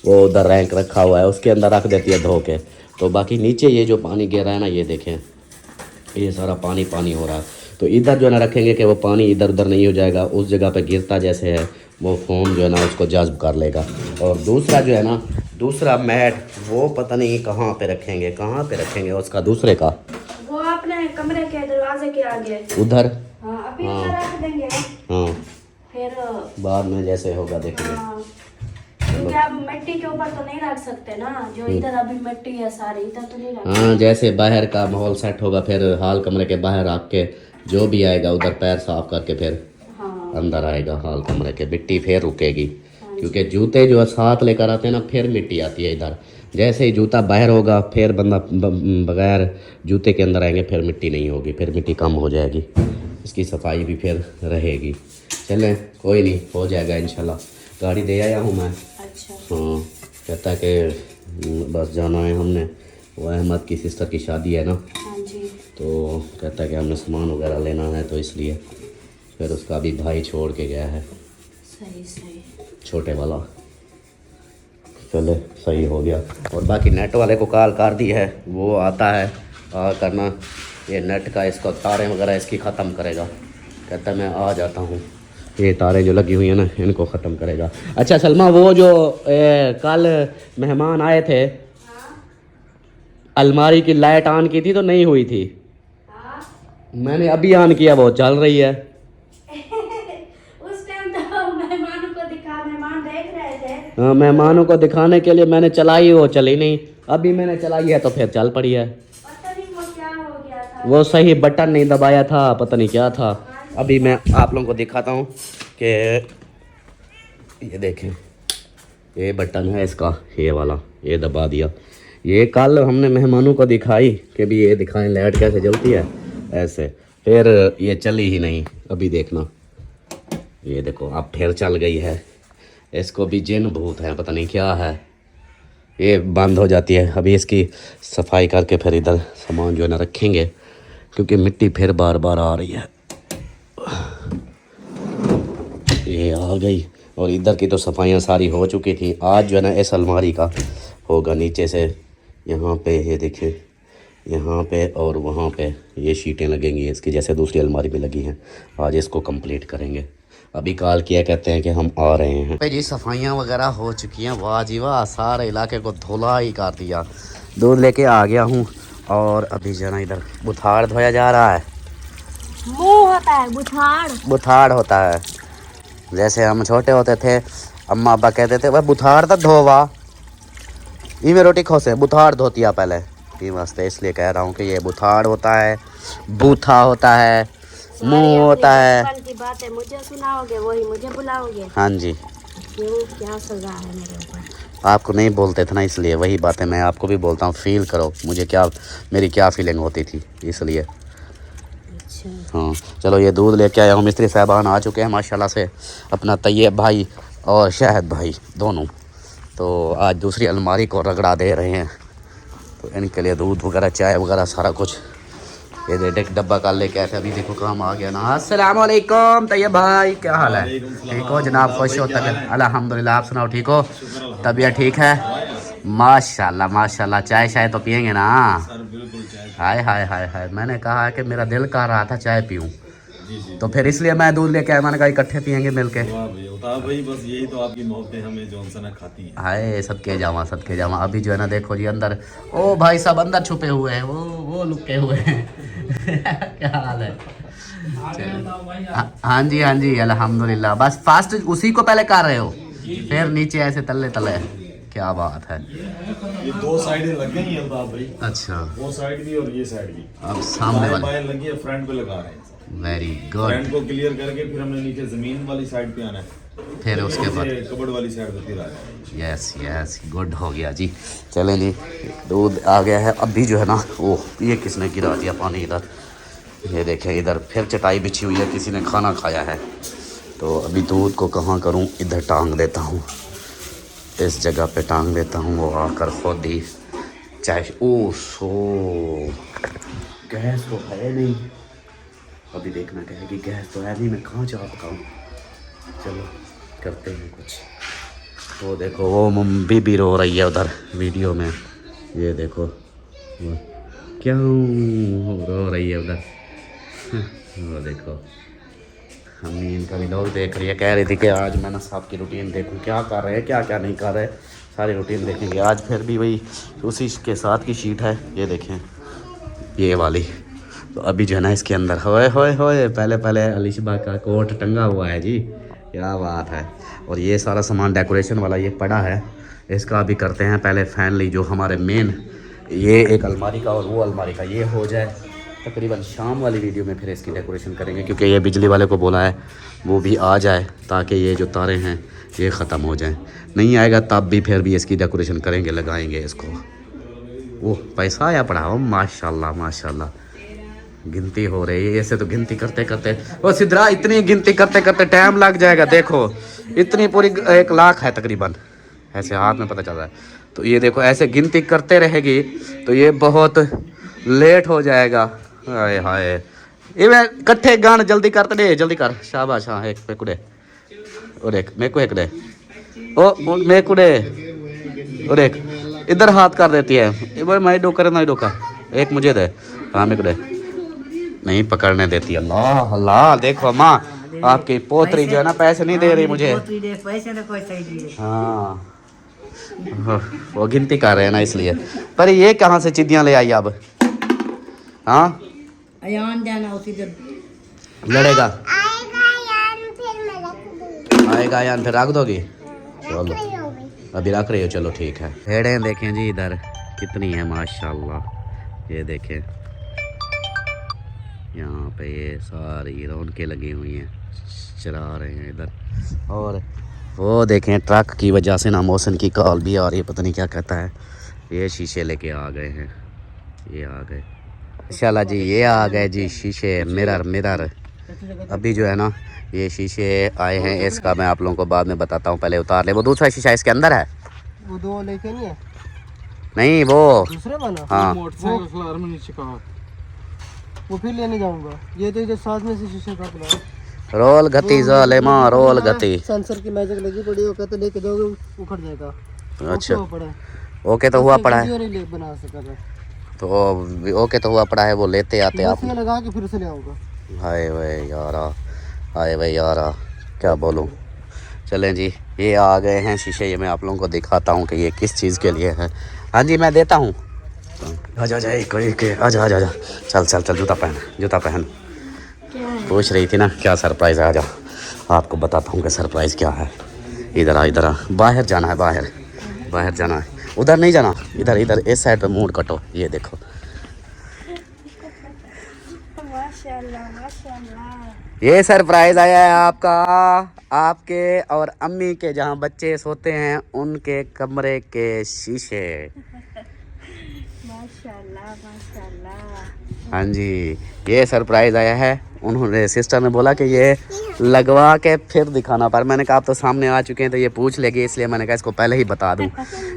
[SPEAKER 1] वो उधर रैंक रखा हुआ है, उसके अंदर रख देती है धो के। तो बाकी नीचे ये जो पानी गिर रहा है ना, ये देखें ये सारा पानी पानी हो रहा है। तो इधर जो है ना रखेंगे कि वो पानी इधर उधर नहीं हो जाएगा, उस जगह पे गिरता जैसे है वो फोम जो है ना उसको जज्ब कर लेगा। और दूसरा जो है ना, दूसरा मैट वो पता नहीं कहाँ पे रखेंगे उसका दूसरे का,
[SPEAKER 4] वो अपने कमरे के दरवाजे के आगे
[SPEAKER 1] उधर।
[SPEAKER 4] हाँ अभी
[SPEAKER 1] हाँ।
[SPEAKER 4] इधर रख देंगे,
[SPEAKER 1] हाँ
[SPEAKER 4] फिर
[SPEAKER 1] बाद में जैसे होगा देखेंगे।
[SPEAKER 4] हाँ, क्योंकि आप मिट्टी के ऊपर तो नहीं रख सकते ना, जो इधर अभी मिट्टी है सारी इधर तो नहीं रख।
[SPEAKER 1] हाँ जैसे बाहर का माहौल सेट होगा, फिर हाल कमरे के बाहर रख के जो भी आएगा उधर पैर साफ करके फिर
[SPEAKER 4] हाँ
[SPEAKER 1] अंदर आएगा हाल कमरे के, मिट्टी फिर रुकेगी। क्योंकि जूते जो है साथ लेकर आते हैं ना, फिर मिट्टी आती है इधर। जैसे ही जूता बाहर होगा फिर बंदा बगैर जूते के अंदर आएंगे, फिर मिट्टी नहीं होगी, फिर मिट्टी कम हो जाएगी, इसकी सफाई भी फिर रहेगी। चलें कोई नहीं, हो जाएगा इंशाल्लाह। गाड़ी दे आया हूँ मैं।
[SPEAKER 4] अच्छा
[SPEAKER 1] हाँ कहता है कि बस जाना है हमने, वो अहमद की सिस्टर की शादी है ना,
[SPEAKER 4] हाँ जी।
[SPEAKER 1] तो कहता है कि हमने सामान वगैरह लेना है, तो इसलिए फिर उसका भी भाई छोड़ के गया है,
[SPEAKER 4] सही सही।
[SPEAKER 1] छोटे वाला। चले सही हो गया। और बाकी नेट वाले को कॉल कर दी है, वो आता है करना ये नेट का, इसको तारें वगैरह इसकी ख़त्म करेगा। कहता है मैं आ जाता हूँ, ये तारें जो लगी हुई हैं ना इनको ख़त्म करेगा। अच्छा सलमा, वो जो कल मेहमान आए थे, अलमारी की लाइट ऑन की थी तो नहीं हुई थी, मैंने अभी ऑन किया, वो चल रही है।
[SPEAKER 4] उस टाइम तो मेहमानों को दिखा, मेहमान देख रहे थे।
[SPEAKER 1] हाँ मेहमानों को दिखाने के लिए मैंने चलाई, वो चली नहीं। अभी मैंने चलाई है तो फिर चल पड़ी है।
[SPEAKER 4] पता नहीं वो क्या हो गया था,
[SPEAKER 1] वो सही बटन नहीं दबाया था, पता नहीं क्या था। अभी मैं आप लोगों को दिखाता हूँ कि ये देखें, ये बटन है इसका, ये वाला, ये दबा दिया। ये कल हमने मेहमानों को दिखाई कि भी ये दिखाएं लाइट कैसे जलती है ऐसे, फिर ये चली ही नहीं। अभी देखना, ये देखो अब फिर चल गई है। इसको भी जिन भूत है, पता नहीं क्या है, ये बंद हो जाती है। अभी इसकी सफाई करके फिर इधर सामान जो है ना रखेंगे, क्योंकि मिट्टी फिर बार बार आ रही है। ये आ गई। और इधर की तो सफाइयाँ सारी हो चुकी थी। आज जो है ना इस अलमारी का होगा नीचे से यहाँ पे, ये देखिए यहाँ पे और वहाँ पे ये शीटें लगेंगी इसकी, जैसे दूसरी अलमारी पे लगी हैं। आज इसको कंप्लीट करेंगे। अभी कॉल किया, कहते हैं कि हम आ रहे हैं। जी सफाइयाँ वगैरह हो चुकी हैं, वाह जी वाह, सारे इलाके को धुला ही कर दिया। दूध लेके आ गया हूँ और अभी जो है ना इधर बुथाड़ धोया जा रहा है।
[SPEAKER 4] मुंह होता है बुथाड़,
[SPEAKER 1] बुथाड़ होता है। जैसे हम छोटे होते थे, अम्मा अब्बा कहते थे वह बुथाड़ तक धोवा, ये में रोटी खोसे बुथाड़ धोतिया पहले की वास्ते, इसलिए कह रहा हूँ कि ये बुथाड़ होता है, बूथा होता है, मुंह होता है।
[SPEAKER 4] बचपन की बातें मुझे सुनाओगे, वही मुझे बुलाओगे।
[SPEAKER 1] हाँ जी,
[SPEAKER 4] क्यों, क्या सजा है मेरे ऊपर?
[SPEAKER 1] आपको नहीं बोलते थे ना, इसलिए वही बातें मैं आपको भी बोलता हूँ। फील करो मुझे क्या, मेरी क्या फीलिंग होती थी, इसलिए।
[SPEAKER 4] अच्छा
[SPEAKER 1] हाँ चलो, ये दूध लेके आया हूँ। मिस्त्री साहबान आ चुके हैं माशाल्लाह से, अपना तैयब भाई और शहद भाई दोनों। तो आज दूसरी अलमारी को रगड़ा दे रहे हैं, तो इनके लिए दूध वगैरह चाय वगैरह सारा कुछ ये दे डब्बा का लेके आए थे। अभी देखो काम आ गया ना। अस्सलाम वालेकुम तैयब भाई, क्या हाल है? ठीक हो जनाब? खुश हो? तबीयत अल्हम्दुलिल्लाह। आप सुनाओ, ठीक हो? तबीयत ठीक है? माशाल्लाह माशाल्लाह। चाय शाय तो पियेंगे ना? हाय हाय हाय हाय, मैंने कहा कि मेरा दिल कर रहा था चाय पीऊँ, तो फिर इसलिए मैं दूध लेके आया। मैंने कहा इकट्ठे पियेंगे मिलके।
[SPEAKER 6] भाई बस यही तो आपकी मोहब्बतें हमें जॉनसन खाती हैं।
[SPEAKER 1] हाय सदके जावा सदके जावा। अभी जो है ना देखो जी अंदर, ओ भाई साहब अंदर छुपे हुए हैं, वो लुके हुए हैं। क्या हाल है? हाँ जी हाँ जी अल्हम्दुलिल्लाह। बस फास्ट उसी को पहले कर रहे हो, फिर नीचे ऐसे तले तले। क्या बात है?
[SPEAKER 6] ये दो साइडें लग गई हैं अल्ताफ भाई।
[SPEAKER 1] अच्छा,
[SPEAKER 6] वो साइड भी और ये साइड भी।
[SPEAKER 1] अब सामने वाले
[SPEAKER 6] बाएं लगी है, फ्रंट पे लगा रहे हैं।
[SPEAKER 1] Very good.
[SPEAKER 6] फ्रंट को क्लियर करके फिर हमने नीचे जमीन वाली साइड पे आना है,
[SPEAKER 1] फिर उसके बाद
[SPEAKER 6] कबड़ वाली साइड पे फिर आ जाए।
[SPEAKER 1] यस यस, गुड हो गया जी। चलें जी, दूध आ गया है। अभी जो है ना, ओह ये किसने गिरा दिया पानी इधर? ये देखें इधर फिर चटाई बिछी हुई है, किसी ने खाना खाया है। तो अभी दूध को कहाँ करूँ, इधर टांग देता हूँ, इस जगह पे टांग देता हूँ। वो आकर खुद ही चाय, ओ सो गैस तो है नहीं, अभी देखना कहेगी गैस तो है नहीं, मैं कहाँ जा पकाऊँ। चलो करते हैं कुछ। वो देखो वो बीबी रो रही है उधर वीडियो में, ये देखो वो क्यों रो रही है उधर। वो देखो अम्मी इनका भी लोग देख रही है, कह रही थी कि आज मैं ना साहब की रूटीन देखूं, क्या कर रहे हैं क्या क्या नहीं कर रहे, सारी रूटीन देखेंगे आज। फिर भी वही उसी के साथ की शीट है, ये देखें ये वाली। तो अभी जो है ना इसके अंदर होए होए होए पहले पहले अलिशबा का कोट टंगा हुआ है जी, क्या बात है। और ये सारा सामान डेकोरेशन वाला ये पड़ा है, इसका भी करते हैं पहले फाइनली जो हमारे मेन ये एक अलमारी का और वो अलमारी का ये हो जाए। तकरीबन शाम वाली वीडियो में फिर इसकी डेकोरेशन करेंगे, क्योंकि ये बिजली वाले को बोला है वो भी आ जाए ताकि ये जो तारे हैं ये ख़त्म हो जाएं। नहीं आएगा तब भी फिर भी इसकी डेकोरेशन करेंगे, लगाएंगे इसको। ओह पैसा आया पड़ा हो, माशाल्लाह माशाल्लाह। गिनती हो रही है, ऐसे तो गिनती करते करते वो सिद्धरा इतनी गिनती करते करते टाइम लग जाएगा। देखो इतनी पूरी 1 लाख है तकरीबन, ऐसे हाथ में पता चल रहा है। तो ये देखो ऐसे गिनती करते रहेगी तो ये बहुत लेट हो जाएगा। हाय हाय ये मैं इकट्ठे गान जल्दी करते दे, जल्दी कर। शाबाश, हाँ एक पे कुड़े और एक मेरे को एक दे, ओ मेरे को दे और एक इधर हाथ कर देती है। मैं डोकर नहीं डोका, एक मुझे दे, हाँ मेरे को दे। नहीं पकड़ने देती। अल्लाह अल्लाह, देखो माँ आपकी पोतरी जो है ना पैसे नहीं दे रही मुझे।
[SPEAKER 5] पैसे तो कोई सही दिए।
[SPEAKER 1] हाँ वो गिनती कर रहे हैं ना इसलिए। पर ये कहाँ से चिड़ियाँ ले आई अब? हाँ
[SPEAKER 5] अयान जाना उसी दिन
[SPEAKER 1] लड़ेगा, आएगा यान फिर रख दोगी? चलो अभी रख रही हो, चलो ठीक है। भेड़ें देखें जी इधर कितनी है माशाल्लाह, ये देखें यहाँ पे ये सारी रौनकें लगी हुई हैं, चला रहे हैं इधर। और वो देखें ट्रक की वजह से ना मौसम की कॉल भी आ रही है, पता नहीं क्या कहता है। ये शीशे लेके आ गए हैं, ये आ गए इंशाल्लाह जी, ये आ गए जी शीशे, मिरर मिरर। अभी जो है ना ये शीशे आए हैं, इसका मैं आप लोगों को बाद में बताता हूँ, पहले उतार ले। वो दूसरा शीशा इसके अंदर है,
[SPEAKER 3] वो 2 लेके नहीं है,
[SPEAKER 1] नहीं वो
[SPEAKER 3] दूसरे वाला।
[SPEAKER 1] हाँ
[SPEAKER 3] वो फिर लेने जाऊंगा। ये तो इधर साथ में से शीशे का पड़ा है।
[SPEAKER 1] रोल गति ज़ालिमा रोल गति।
[SPEAKER 3] सेंसर की मैजिक लगी पड़ी है, वो कहते लेके जाओगे उखड़ जाएगा।
[SPEAKER 1] अच्छा
[SPEAKER 3] वो पड़ा है,
[SPEAKER 1] ओके तो हुआ पड़ा है,
[SPEAKER 3] वीडियो नहीं ले बना सका मैं।
[SPEAKER 1] तो ओके तो हुआ पड़ा है, वो लेते आते आप।
[SPEAKER 3] बस ये लगा के फिर से ले आऊंगा।
[SPEAKER 1] हाय भाई यारा, हाय भाई यारा, क्या बोलूँ। चलें जी ये आ गए हैं शीशे, ये मैं आप लोगों को दिखाता हूँ कि ये किस चीज़ के लिए है। हाँ जी मैं देता हूँ, आजा आजा आजा आजा आजा, चल चल चल, जूता पहन जूता पहन। पूछ रही थी ना क्या सरप्राइज़ है, आजा आपको बताता हूँ कि सरप्राइज़ क्या है। इधर आ इधर आ, बाहर जाना है, बाहर बाहर जाना है, उधर नहीं जाना, इधर इधर इस साइड पे मूड कटो। ये देखो
[SPEAKER 2] माशाल्लाह माशाल्लाह।
[SPEAKER 1] ये सरप्राइज़ आया है आपका, आपके और अम्मी के जहाँ बच्चे सोते हैं उनके कमरे के शीशे।
[SPEAKER 2] माशाल्लाह माशाल्लाह।
[SPEAKER 1] हाँ जी ये सरप्राइज़ आया है। उन्होंने सिस्टर ने बोला कि ये लगवा के फिर दिखाना, पर मैंने कहा आप तो सामने आ चुके हैं तो ये पूछ लेगी, इसलिए मैंने कहा इसको पहले ही बता दूं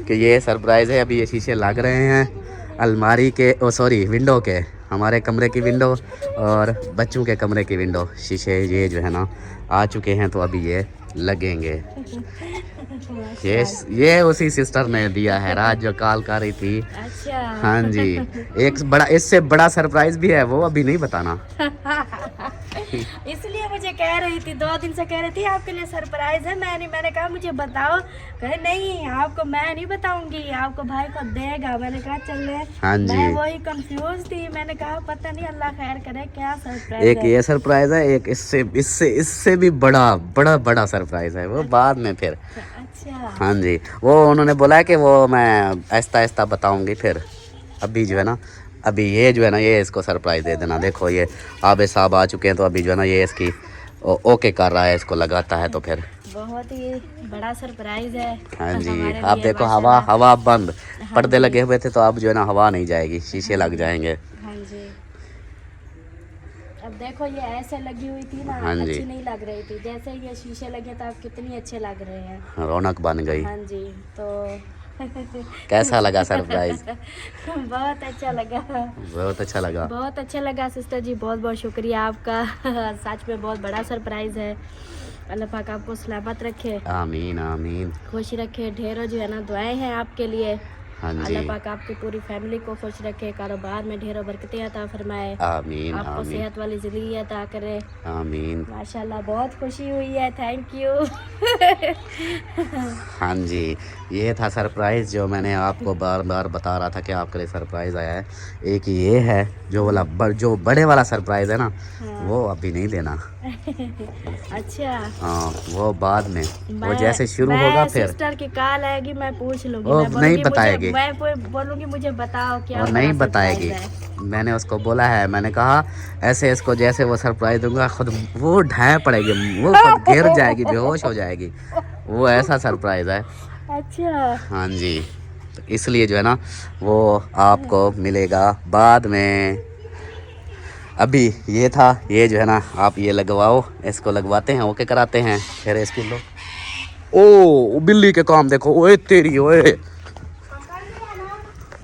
[SPEAKER 1] कि ये सरप्राइज़ है। अभी ये शीशे लग रहे हैं अलमारी के, ओ सॉरी विंडो के, हमारे कमरे की विंडो और बच्चों के कमरे की विंडो। शीशे ये जो है ना आ चुके हैं, तो अभी ये लगेंगे। ये उसी सिस्टर ने दिया है, रात जो कॉल कर रही थी।
[SPEAKER 2] अच्छा
[SPEAKER 1] हाँ जी एक बड़ा, इससे बड़ा सरप्राइज भी है, वो अभी नहीं बताना।
[SPEAKER 2] इसलिए मुझे कह रही थी, 2 दिन से कह रही थी आपके लिए सरप्राइज है। मैंने कहा मुझे बताओ, कहे नहीं आपको मैं नहीं बताऊंगी, आपको भाई को देगा। मैंने कहा चल।
[SPEAKER 1] हाँ जी
[SPEAKER 2] मैं वही कंफ्यूज थी, मैंने कहा पता नहीं अल्लाह खैर करे क्या सरप्राइज
[SPEAKER 1] एक
[SPEAKER 2] है।
[SPEAKER 1] ये सरप्राइज है, एक इससे इससे इससे भी बड़ा बड़ा बड़ा सरप्राइज है, वो बाद में फिर।
[SPEAKER 2] अच्छा
[SPEAKER 1] हाँ जी वो उन्होंने बोला है कि वो मैं आहिस्ता आहिस्ता बताऊंगी फिर। अभी जो है ना, अभी ये जो है ना ये इसको सरप्राइज दे देना। देखो ये आबे साहब आ चुके हैं, तो अभी जो है ना ये इसकी ओके कर रहा है, इसको लगाता है तो फिर
[SPEAKER 2] बहुत ही बड़ा सरप्राइज है।
[SPEAKER 1] हाँ जी
[SPEAKER 2] हमारे
[SPEAKER 1] आप
[SPEAKER 2] लिए
[SPEAKER 1] देखो
[SPEAKER 2] माशाल्लाह।
[SPEAKER 1] हवा बंद, पर्दे लगे हुए थे तो अब जो है ना हवा नहीं जाएगी, शीशे लग जाएंगे।
[SPEAKER 2] हाँ जी अब देखो ये ऐसे लगी हुई थी ना,
[SPEAKER 1] हाँ जी।
[SPEAKER 2] अच्छी नहीं लग रही थी। जैसे ये शीशे लगे तो अब कितनी अच्छे लग रहे हैं,
[SPEAKER 1] रौनक बन गई।
[SPEAKER 2] हाँ जी। तो
[SPEAKER 1] कैसा लगा सरप्राइज?
[SPEAKER 4] बहुत अच्छा लगा।
[SPEAKER 1] बहुत अच्छा लगा।
[SPEAKER 4] बहुत अच्छा लगा सिस्टर जी, बहुत बहुत शुक्रिया आपका। सच में बहुत बड़ा सरप्राइज है। अल्लाह पाक आपको सलामत रखे,
[SPEAKER 1] आमीन आमीन।
[SPEAKER 4] खुश रखे। ढेरों जो है ना दुआएं हैं आपके लिए।
[SPEAKER 1] हाँ जी।
[SPEAKER 4] अल्लाह पाक आपकी पूरी फैमिली को खुश रखे, कारोबार में ढेरों बरकतें अता फरमाए,
[SPEAKER 1] आमीन
[SPEAKER 4] आपको
[SPEAKER 1] आमीन
[SPEAKER 4] सेहत वाली जिंदगी अता करे।
[SPEAKER 1] आमीन।
[SPEAKER 4] माशाल्लाह बहुत खुशी हुई है, थैंक यू।
[SPEAKER 1] हाँ जी, ये था सरप्राइज़ जो मैंने आपको बार बार बता रहा था कि आपके लिए सरप्राइज़ आया है। एक ये है जो बड़े वाला सरप्राइज़ है ना, वो अभी नहीं देना।
[SPEAKER 4] अच्छा
[SPEAKER 1] हाँ, वो बाद में, वो जैसे शुरू होगा फिर।
[SPEAKER 4] सिस्टर की कॉल आएगी, मैं पूछ लूंगी।
[SPEAKER 1] वो
[SPEAKER 4] मैं बोलूंगी
[SPEAKER 1] नहीं बताएगी।
[SPEAKER 4] मैं बोलूंगी मुझे बताओ क्या
[SPEAKER 1] वो नहीं
[SPEAKER 4] बड़ा
[SPEAKER 1] बताएगी।
[SPEAKER 4] surprise है।
[SPEAKER 1] मैंने उसको बोला है, मैंने कहा ऐसे इसको जैसे वो सरप्राइज़ दूंगा खुद वो ढाए पड़ेगी, वो खुद गिर जाएगी, बेहोश हो जाएगी। वो ऐसा सरप्राइज़ है।
[SPEAKER 4] अच्छा
[SPEAKER 1] हाँ जी, तो इसलिए जो है ना वो आपको मिलेगा बाद में। अभी ये था, ये जो है ना आप ये लगवाओ, इसको लगवाते हैं, ओके कराते हैं, फिर इसकी लो। ओ बिल्ली के काम देखो, ओए तेरी ओए।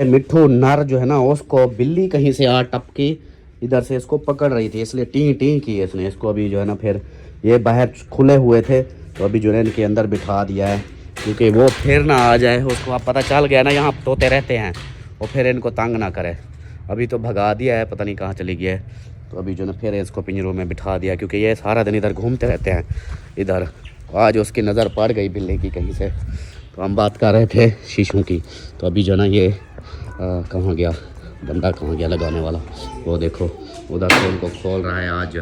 [SPEAKER 1] मिट्ठू नर जो है ना उसको बिल्ली कहीं से आ टपकी इधर से इसको पकड़ रही थी, इसलिए टी टी की इसने इसको। अभी जो है ना फिर ये बाहर खुले हुए थे तो अभी जो है इनके अंदर बिठा दिया है, क्योंकि वो फिर ना आ जाए, उसको आप पता चल गया ना यहाँ तोते रहते हैं, वो फिर इनको तंग ना करे। अभी तो भगा दिया है, पता नहीं कहाँ चली गई है। तो अभी जो ना फिर इसको पिंजरों में बिठा दिया, क्योंकि ये सारा दिन इधर घूमते रहते हैं इधर। आज उसकी नज़र पड़ गई बिल्ली की कहीं से, तो हम बात कर रहे थे शीशों की। तो अभी जो ना ये कहाँ गया बंदा, कहाँ गया लगाने वाला, वो देखो उधर से उनको खोल रहा है। आज जो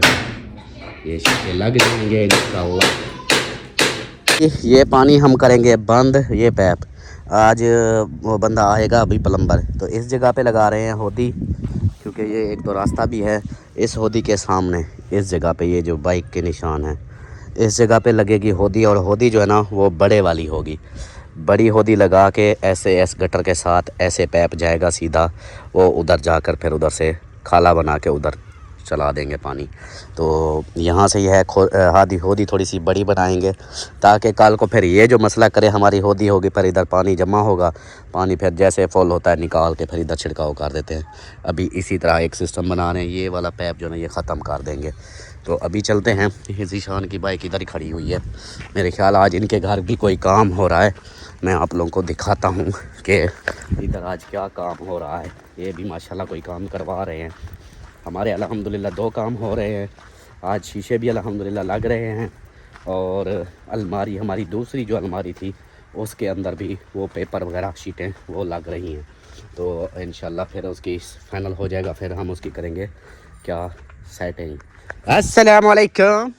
[SPEAKER 1] ये शीशे लग जाएंगे इंशाअल्लाह। ये पानी हम करेंगे बंद, ये पैप। आज वो बंदा आएगा अभी प्लम्बर, तो इस जगह पे लगा रहे हैं होदी, क्योंकि ये एक तो रास्ता भी है। इस होदी के सामने इस जगह पे ये जो बाइक के निशान है, इस जगह पे लगेगी होदी। और होदी जो है ना वो बड़े वाली होगी। बड़ी होदी लगा के ऐसे इस गटर के साथ ऐसे पैप जाएगा सीधा, वो उधर जाकर फिर उधर से खाला बना के उधर चला देंगे पानी। तो यहाँ से यह होदी थोड़ी सी बड़ी बनाएंगे, ताकि कल को फिर ये जो मसला करे हमारी होदी होगी, पर इधर पानी जमा होगा, पानी फिर जैसे फुल होता है निकाल के फिर इधर छिड़काव कर देते हैं। अभी इसी तरह एक सिस्टम बना रहे हैं, ये वाला पैप जो ना ये ख़त्म कर देंगे। तो अभी चलते हैं। ये ज़ीशान की बाइक इधर ही खड़ी हुई है, मेरे ख्याल आज इनके घर भी कोई काम हो रहा है। मैं आप लोगों को दिखाता हूँ कि इधर आज क्या काम हो रहा है। ये भी माशाल्लाह कोई काम करवा रहे हैं। हमारे अल्हम्दुलिल्लाह 2 काम हो रहे हैं आज। शीशे भी अल्हम्दुलिल्लाह लग रहे हैं, और अलमारी हमारी दूसरी जो अलमारी थी उसके अंदर भी वो पेपर वगैरह शीटें वो लग रही हैं। तो इंशाल्लाह फिर उसकी फाइनल हो जाएगा, फिर हम उसकी करेंगे क्या सेटिंग। अस्सलाम वालेकुम।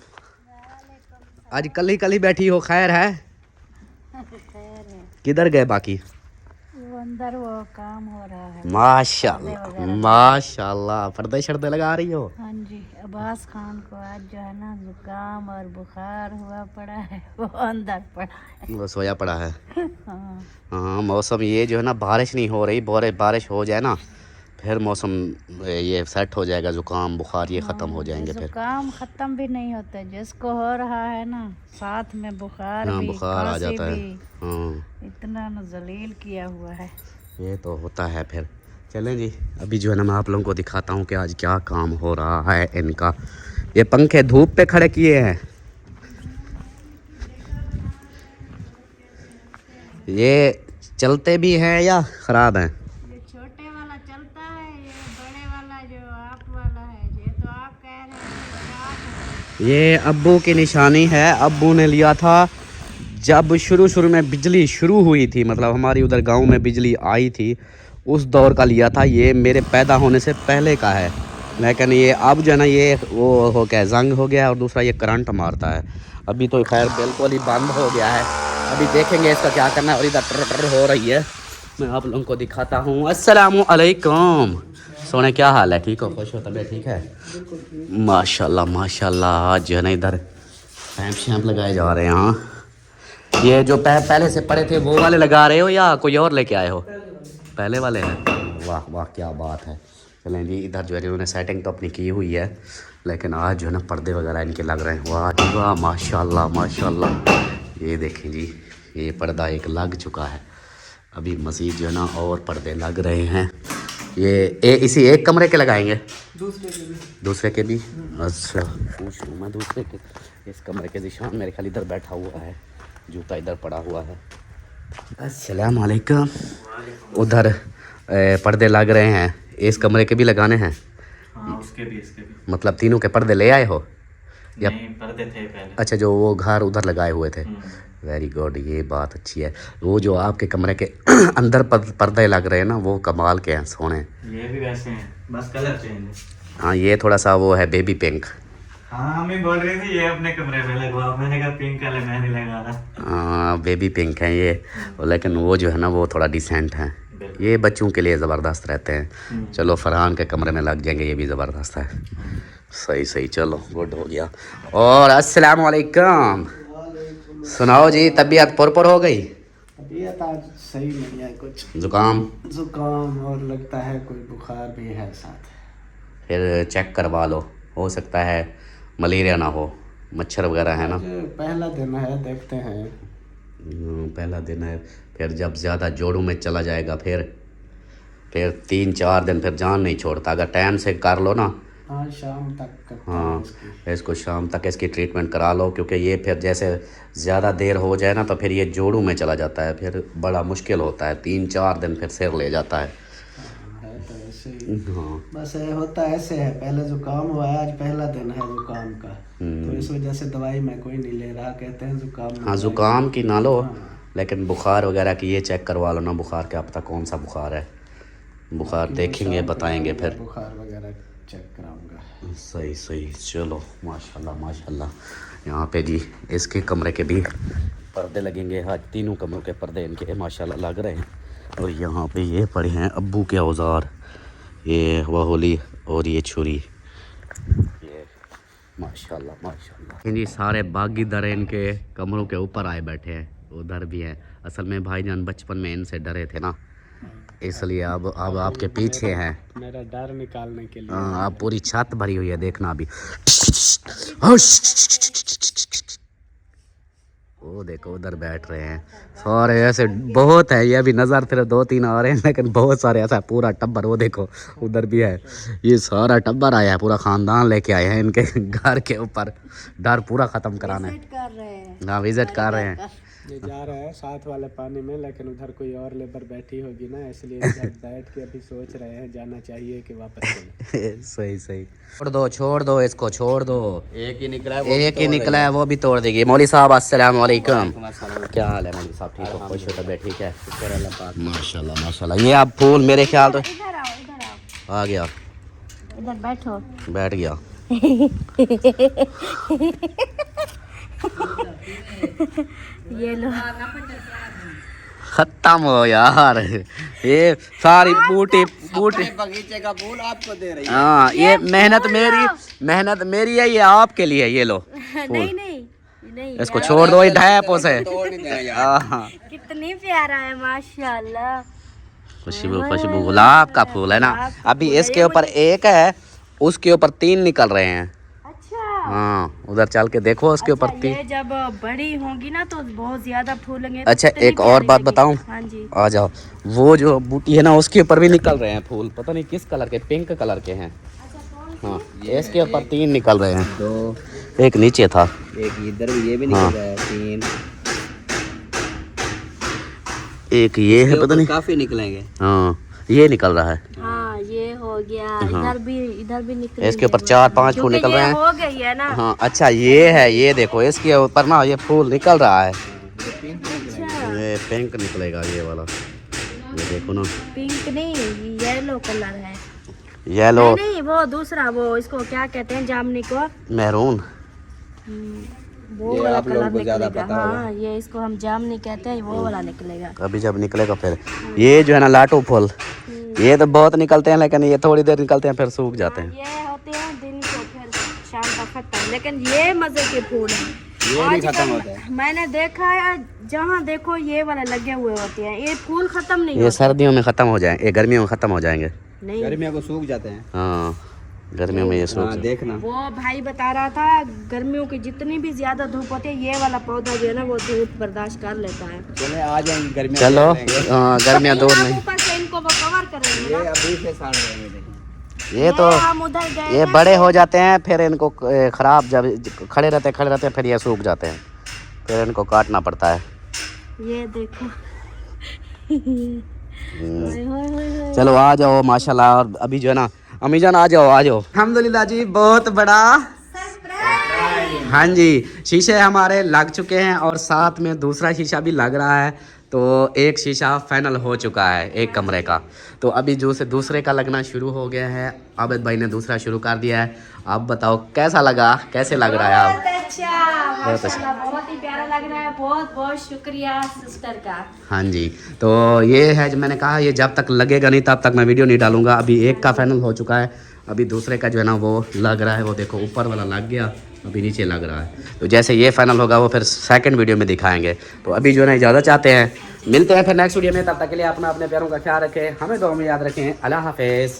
[SPEAKER 1] आज कल ही बैठी हो, खैर है? किधर गए बाकी?
[SPEAKER 4] वो अंदर वो काम हो रहा है।
[SPEAKER 1] माशाल्लाह माशाल्लाह, पर्दे शर्दे लगा रही हो?
[SPEAKER 4] हाँ जी, अब्बास खान को आज जो है ना जुकाम और बुखार हुआ पड़ा है, वो अंदर पड़ा है।
[SPEAKER 1] वो सोया पड़ा है।
[SPEAKER 4] हाँ
[SPEAKER 1] हाँ, मौसम ये जो है ना बारिश नहीं हो रही, बारिश हो जाए ना फिर मौसम ये सेट हो जाएगा, जुकाम बुखार ये ख़त्म हो जाएंगे। फिर
[SPEAKER 4] जुकाम ख़त्म भी नहीं होता, जिसको हो रहा है ना साथ में बुखार
[SPEAKER 1] हाँ,
[SPEAKER 4] भी,
[SPEAKER 1] बुखार आ
[SPEAKER 4] खांसी
[SPEAKER 1] जाता है।
[SPEAKER 4] भी।
[SPEAKER 1] हाँ,
[SPEAKER 4] इतना न जलील किया हुआ है।
[SPEAKER 1] ये तो होता है। फिर चलें जी, अभी जो है ना मैं आप लोगों को दिखाता हूँ कि आज क्या काम हो रहा है इनका। ये पंखे धूप पे खड़े किए हैं, ये चलते भी हैं या ख़राब हैं?
[SPEAKER 4] ये छोटे वाला चलता है, ये बड़े वाला जो आप वाला है, ये तो आप कह रहे हैं
[SPEAKER 1] ये अब्बू की निशानी है। अब्बू ने लिया था जब शुरू में बिजली शुरू हुई थी, मतलब हमारी उधर गांव में बिजली आई थी, उस दौर का लिया था। ये मेरे पैदा होने से पहले का है, लेकिन ये अब जो है ना ये वो हो गया, जंग हो गया, और दूसरा ये करंट मारता है। अभी तो खैर बिल्कुल ही बंद हो गया है, अभी देखेंगे इसका क्या करना है। और इधर ट्र हो रही है, मैं आप लोगों को दिखाता हूँ। अस्सलाम वालेकुम सोने, क्या हाल है? ठीक हो? खुश हो? तबीयत ठीक है? माशाल्लाह माशाल्लाह। आज जो है ना इधर पैप शैम्प लगाए जा रहे हैं। हाँ, ये जो पैप पहले से पड़े थे वो वाले लगा रहे हो या कोई और लेके आए हो? पहले वाले हैं। वाह वाह क्या बात है। चलें जी, इधर जो है इन्होंने सेटिंग तो अपनी की हुई है, लेकिन आज जो है ना पर्दे वगैरह इनके लग रहे हैं। वाह जी वाह, माशाल्लाह माशाल्लाह। ये देखें जी, ये पर्दा एक लग चुका है। अभी मज़ीद जो है ना और पर्दे लग रहे हैं। ये इसी एक कमरे के लगाएंगे, दूसरे के भी। अच्छा पूछ लूँ मैं दूसरे के। इस कमरे के निशान मेरे ख्याल इधर बैठा हुआ है, जूता इधर पड़ा हुआ है। अस्सलाम वालेकुम। उधर पर्दे लग रहे हैं, इस कमरे के भी लगाने हैं?
[SPEAKER 3] हाँ, उसके भी इसके भी।
[SPEAKER 1] मतलब तीनों के पर्दे ले आए हो या?
[SPEAKER 3] नहीं, पर्दे थे पहले।
[SPEAKER 1] अच्छा, जो वो घर उधर लगाए हुए थे। वेरी गुड, ये बात अच्छी है। वो जो आपके कमरे के अंदर पर्दे लग रहे हैं ना, वो कमाल के हैं, सोने।
[SPEAKER 3] ये भी वैसे हैं, बस कलर चेंज है।
[SPEAKER 1] हाँ, ये थोड़ा सा वो है बेबी पिंक।
[SPEAKER 3] हाँ, हमें बोल रही थी ये अपने कमरे में लगवाओ, मैंने कहा पिंक कलर मैं नहीं लगा रहा।
[SPEAKER 1] हाँ, बेबी पिंक है ये, लेकिन वो जो है ना वो थोड़ा डिसेंट है। ये बच्चों के लिए ज़बरदस्त रहते हैं। चलो फरहान के कमरे में लग जाएंगे, ये भी ज़बरदस्त है। सही सही, चलो गुड हो गया। और अस्सलाम वालेकुम। सुनाओ जी, तबीयत पुरपुर हो गई?
[SPEAKER 3] तबीयत आज सही नहीं है, कुछ जुकाम और लगता है कोई बुखार भी है साथ।
[SPEAKER 1] फिर चेक करवा लो, हो सकता है मलेरिया ना हो, मच्छर वगैरह है ना।
[SPEAKER 3] पहला दिन है, देखते हैं।
[SPEAKER 1] पहला दिन है, फिर जब ज़्यादा जोड़ों में चला जाएगा फिर 3-4 दिन फिर जान नहीं छोड़ता। अगर टाइम से कर लो ना।
[SPEAKER 3] हाँ, शाम तक करते हैं
[SPEAKER 1] हाँ,
[SPEAKER 3] इसकी।
[SPEAKER 1] इसको शाम तक इसकी ट्रीटमेंट करा लो, क्योंकि ये फिर जैसे ज़्यादा देर हो जाए ना तो फिर ये जोड़ों में चला जाता है, फिर बड़ा मुश्किल होता है। 3-4 दिन फिर सिर ले जाता है।
[SPEAKER 3] है तो ऐसे ही।
[SPEAKER 1] हाँ,
[SPEAKER 3] बस ये होता ऐसे है, पहले जुकाम हुआ है, आज पहला दिन है जुकाम का, तो इस वजह से दवाई मैं कोई नहीं ले रहा। कहते हैं जुकाम।
[SPEAKER 1] हाँ, ज़ुकाम की ना लो, लेकिन बुखार वगैरह की ये चेक करवा लो ना। बुखार क्या पता कौन सा बुखार है, बुखार देखेंगे बताएंगे फिर।
[SPEAKER 3] बुखार वगैरह चेक कराऊंगा।
[SPEAKER 1] सही सही, चलो माशाल्लाह माशाल्लाह। यहाँ पे जी इसके कमरे के भी पर्दे लगेंगे। हाँ, तीनों कमरों के पर्दे इनके माशाल्लाह लग रहे हैं। और यहाँ पे ये पड़े हैं अब्बू के औजार, ये वहोली और ये छुरी, ये माशाल्लाह माशाल्लाह। जी सारे बागी दर इनके कमरों के ऊपर आए बैठे हैं, उधर भी हैं। असल में भाईजान बचपन में इनसे डरे थे ना, इसलिए अब आपके पीछे हैं।
[SPEAKER 3] मेरा डर निकालने के लिए।
[SPEAKER 1] हाँ, अब पूरी छत भरी हुई है, देखना अभी। वो देखो उधर बैठ रहे हैं सारे, ऐसे बहुत है। ये अभी नज़र फिर 2-3 आ रहे हैं, लेकिन बहुत सारे ऐसा पूरा टब्बर। वो देखो उधर भी है, ये सारा टब्बर आया है, पूरा ख़ानदान लेके आए हैं इनके घर के ऊपर। डर पूरा ख़त्म कराना है। हाँ, विजिट कर रहे हैं।
[SPEAKER 3] ये जा रहा है साथ वाले पानी में, लेकिन उधर कोई और लेबर बैठी होगी ना, इसलिए इधर बैठ के अभी सोच रहे हैं जाना चाहिए कि वापस चले।
[SPEAKER 1] सही सही, छोड़ दो इसको, छोड़ दो। एक ही निकला है, वो भी तोड़ देगी। मौली साहब अस्सलाम वालेकुम, क्या हाल है मौली साहब? ठीक हो? खुश हो? तबीयत ठीक है? माशाल्लाह माशाल्लाह। ये आप फूल मेरे ख्याल तो
[SPEAKER 2] इधर आओ,
[SPEAKER 1] आ गया,
[SPEAKER 2] इधर बैठो।
[SPEAKER 1] बैठ गया।
[SPEAKER 2] ये लो,
[SPEAKER 1] खत्म हो यार, ये सारी बूटी
[SPEAKER 5] बगीचे का फूल आपको दे रही है।
[SPEAKER 1] हाँ, ये मेहनत मेरी है, ये आपके लिए। ये लो फूल,
[SPEAKER 2] नहीं
[SPEAKER 1] इसको छोड़ दो, ढैपों से। हाँ,
[SPEAKER 2] कितनी प्यारा है माशाल्लाह।
[SPEAKER 1] खुशबू गुलाब का फूल है ना। अभी इसके ऊपर एक है, उसके ऊपर 3 निकल रहे हैं।
[SPEAKER 2] अच्छा,
[SPEAKER 1] हाँ, उधर चल के देखो, उसके ऊपर 3।
[SPEAKER 2] ये जब बड़ी होंगी ना तो बहुत ज्यादा फूलेंगे।
[SPEAKER 1] अच्छा, एक और बात बताऊं?
[SPEAKER 2] हाँ जी।
[SPEAKER 1] आ जाओ। वो जो बूटी है ना, उसके ऊपर भी निकल रहे हैं फूल, पता नहीं किस कलर के, पिंक कलर के हैं। हाँ, इसके ऊपर 3 निकल रहे हैं।
[SPEAKER 5] 2
[SPEAKER 1] एक नीचे था,
[SPEAKER 5] एक इधर भी, ये भी निकल रहा है। 3
[SPEAKER 1] एक ये है, पता नहीं।
[SPEAKER 5] काफी निकलेंगे।
[SPEAKER 1] हाँ, ये निकल रहा है।
[SPEAKER 2] हाँ, ये हो गया। इधर भी निकल,
[SPEAKER 1] इसके ऊपर 4-5 फूल निकल रहे हैं।
[SPEAKER 2] हो गई है ना।
[SPEAKER 1] हाँ, अच्छा ये है, ये देखो इसके ऊपर ना ये फूल निकल रहा है। ये पिंक निकलेगा, ये वाला, ये देखो ना।
[SPEAKER 2] पिंक नहीं, येलो कलर है।
[SPEAKER 1] येलो
[SPEAKER 2] नहीं, वो दूसरा, वो इसको क्या कहते हैं, जामनी को,
[SPEAKER 1] मैरून।
[SPEAKER 2] वो वाला कलर निकलेगा। हाँ, ये इसको हम जामनी कहते हैं, वो वाला निकलेगा।
[SPEAKER 1] अभी जब निकलेगा फिर। ये जो है ना लाटू फूल, ये तो बहुत निकलते हैं, लेकिन ये थोड़ी देर निकलते हैं फिर सूख जाते हैं।
[SPEAKER 2] ये होते हैं दिन को, फिर शाम तक खत्म। लेकिन ये मजे के फूल हैं,
[SPEAKER 5] ये नहीं खत्म होता है।
[SPEAKER 2] मैंने देखा है, जहाँ देखो ये वाले लगे हुए होते हैं। ये फूल खत्म नहीं
[SPEAKER 1] ये
[SPEAKER 2] होते।
[SPEAKER 1] सर्दियों में ख़त्म हो जाएंगे, ये गर्मियों में ख़त्म हो जाएंगे।
[SPEAKER 2] नहीं,
[SPEAKER 5] गर्मियों को सूख जाते हैं।
[SPEAKER 1] हाँ, गर्मियों में ये सूख
[SPEAKER 3] हाँ देखना
[SPEAKER 4] वो भाई बता रहा था गर्मियों की जितनी भी ज्यादा धूप होती है ये वाला पौधा जो है ना वो धूप बर्दाश्त कर लेता है।
[SPEAKER 3] चले आ जाएंगे गर्मी
[SPEAKER 1] चलो गर्मियाँ दूर नहीं।
[SPEAKER 4] ऊपर से इनको वो कवर करेंगे
[SPEAKER 3] ये
[SPEAKER 4] ना।
[SPEAKER 3] अभी से साड़ रहे हैं देखो।
[SPEAKER 1] ये तो
[SPEAKER 4] हम उधर गए
[SPEAKER 1] ये
[SPEAKER 4] ना,
[SPEAKER 1] बड़े हो जाते हैं फिर इनको खराब जब खड़े रहते हैं फिर ये सूख जाते हैं फिर इनको काटना पड़ता है।
[SPEAKER 4] ये देखो हाय, हाय, हाय, हाय।
[SPEAKER 1] चलो आ जाओ माशाल्लाह। और अभी जो है ना अम्मी जान आ जाओ अल्हम्दुलिल्लाह जी बहुत बड़ा हाँ जी शीशे हमारे लग चुके हैं और साथ में दूसरा शीशा भी लग रहा है। तो एक शीशा फाइनल हो चुका है एक कमरे का। तो अभी जो से दूसरे का लगना शुरू हो गया है। आबिद भाई ने दूसरा शुरू कर दिया है। आप बताओ कैसा लगा कैसे लग रहा है आप?
[SPEAKER 4] बहुत अच्छा माशाल्लाह बहुत ही प्यारा लग रहा है। बहुत बहुत शुक्रिया सिस्टर का।
[SPEAKER 1] हाँ जी तो ये है जो मैंने कहा ये जब तक लगेगा नहीं तब तक मैं वीडियो नहीं डालूंगा। अभी एक का फाइनल हो चुका है। अभी दूसरे का जो है ना वो लग रहा है। वो देखो ऊपर वाला लग गया अभी नीचे लग रहा है। तो जैसे ये फाइनल होगा वो फिर सेकंड वीडियो में दिखाएंगे। तो अभी जो है ना इजाज़त चाहते हैं मिलते हैं फिर नेक्स्ट वीडियो में। तब तक के लिए अपना अपने प्यारों का ख्याल रखें हमें दुआ में याद रखें। अल्लाह हाफिज़।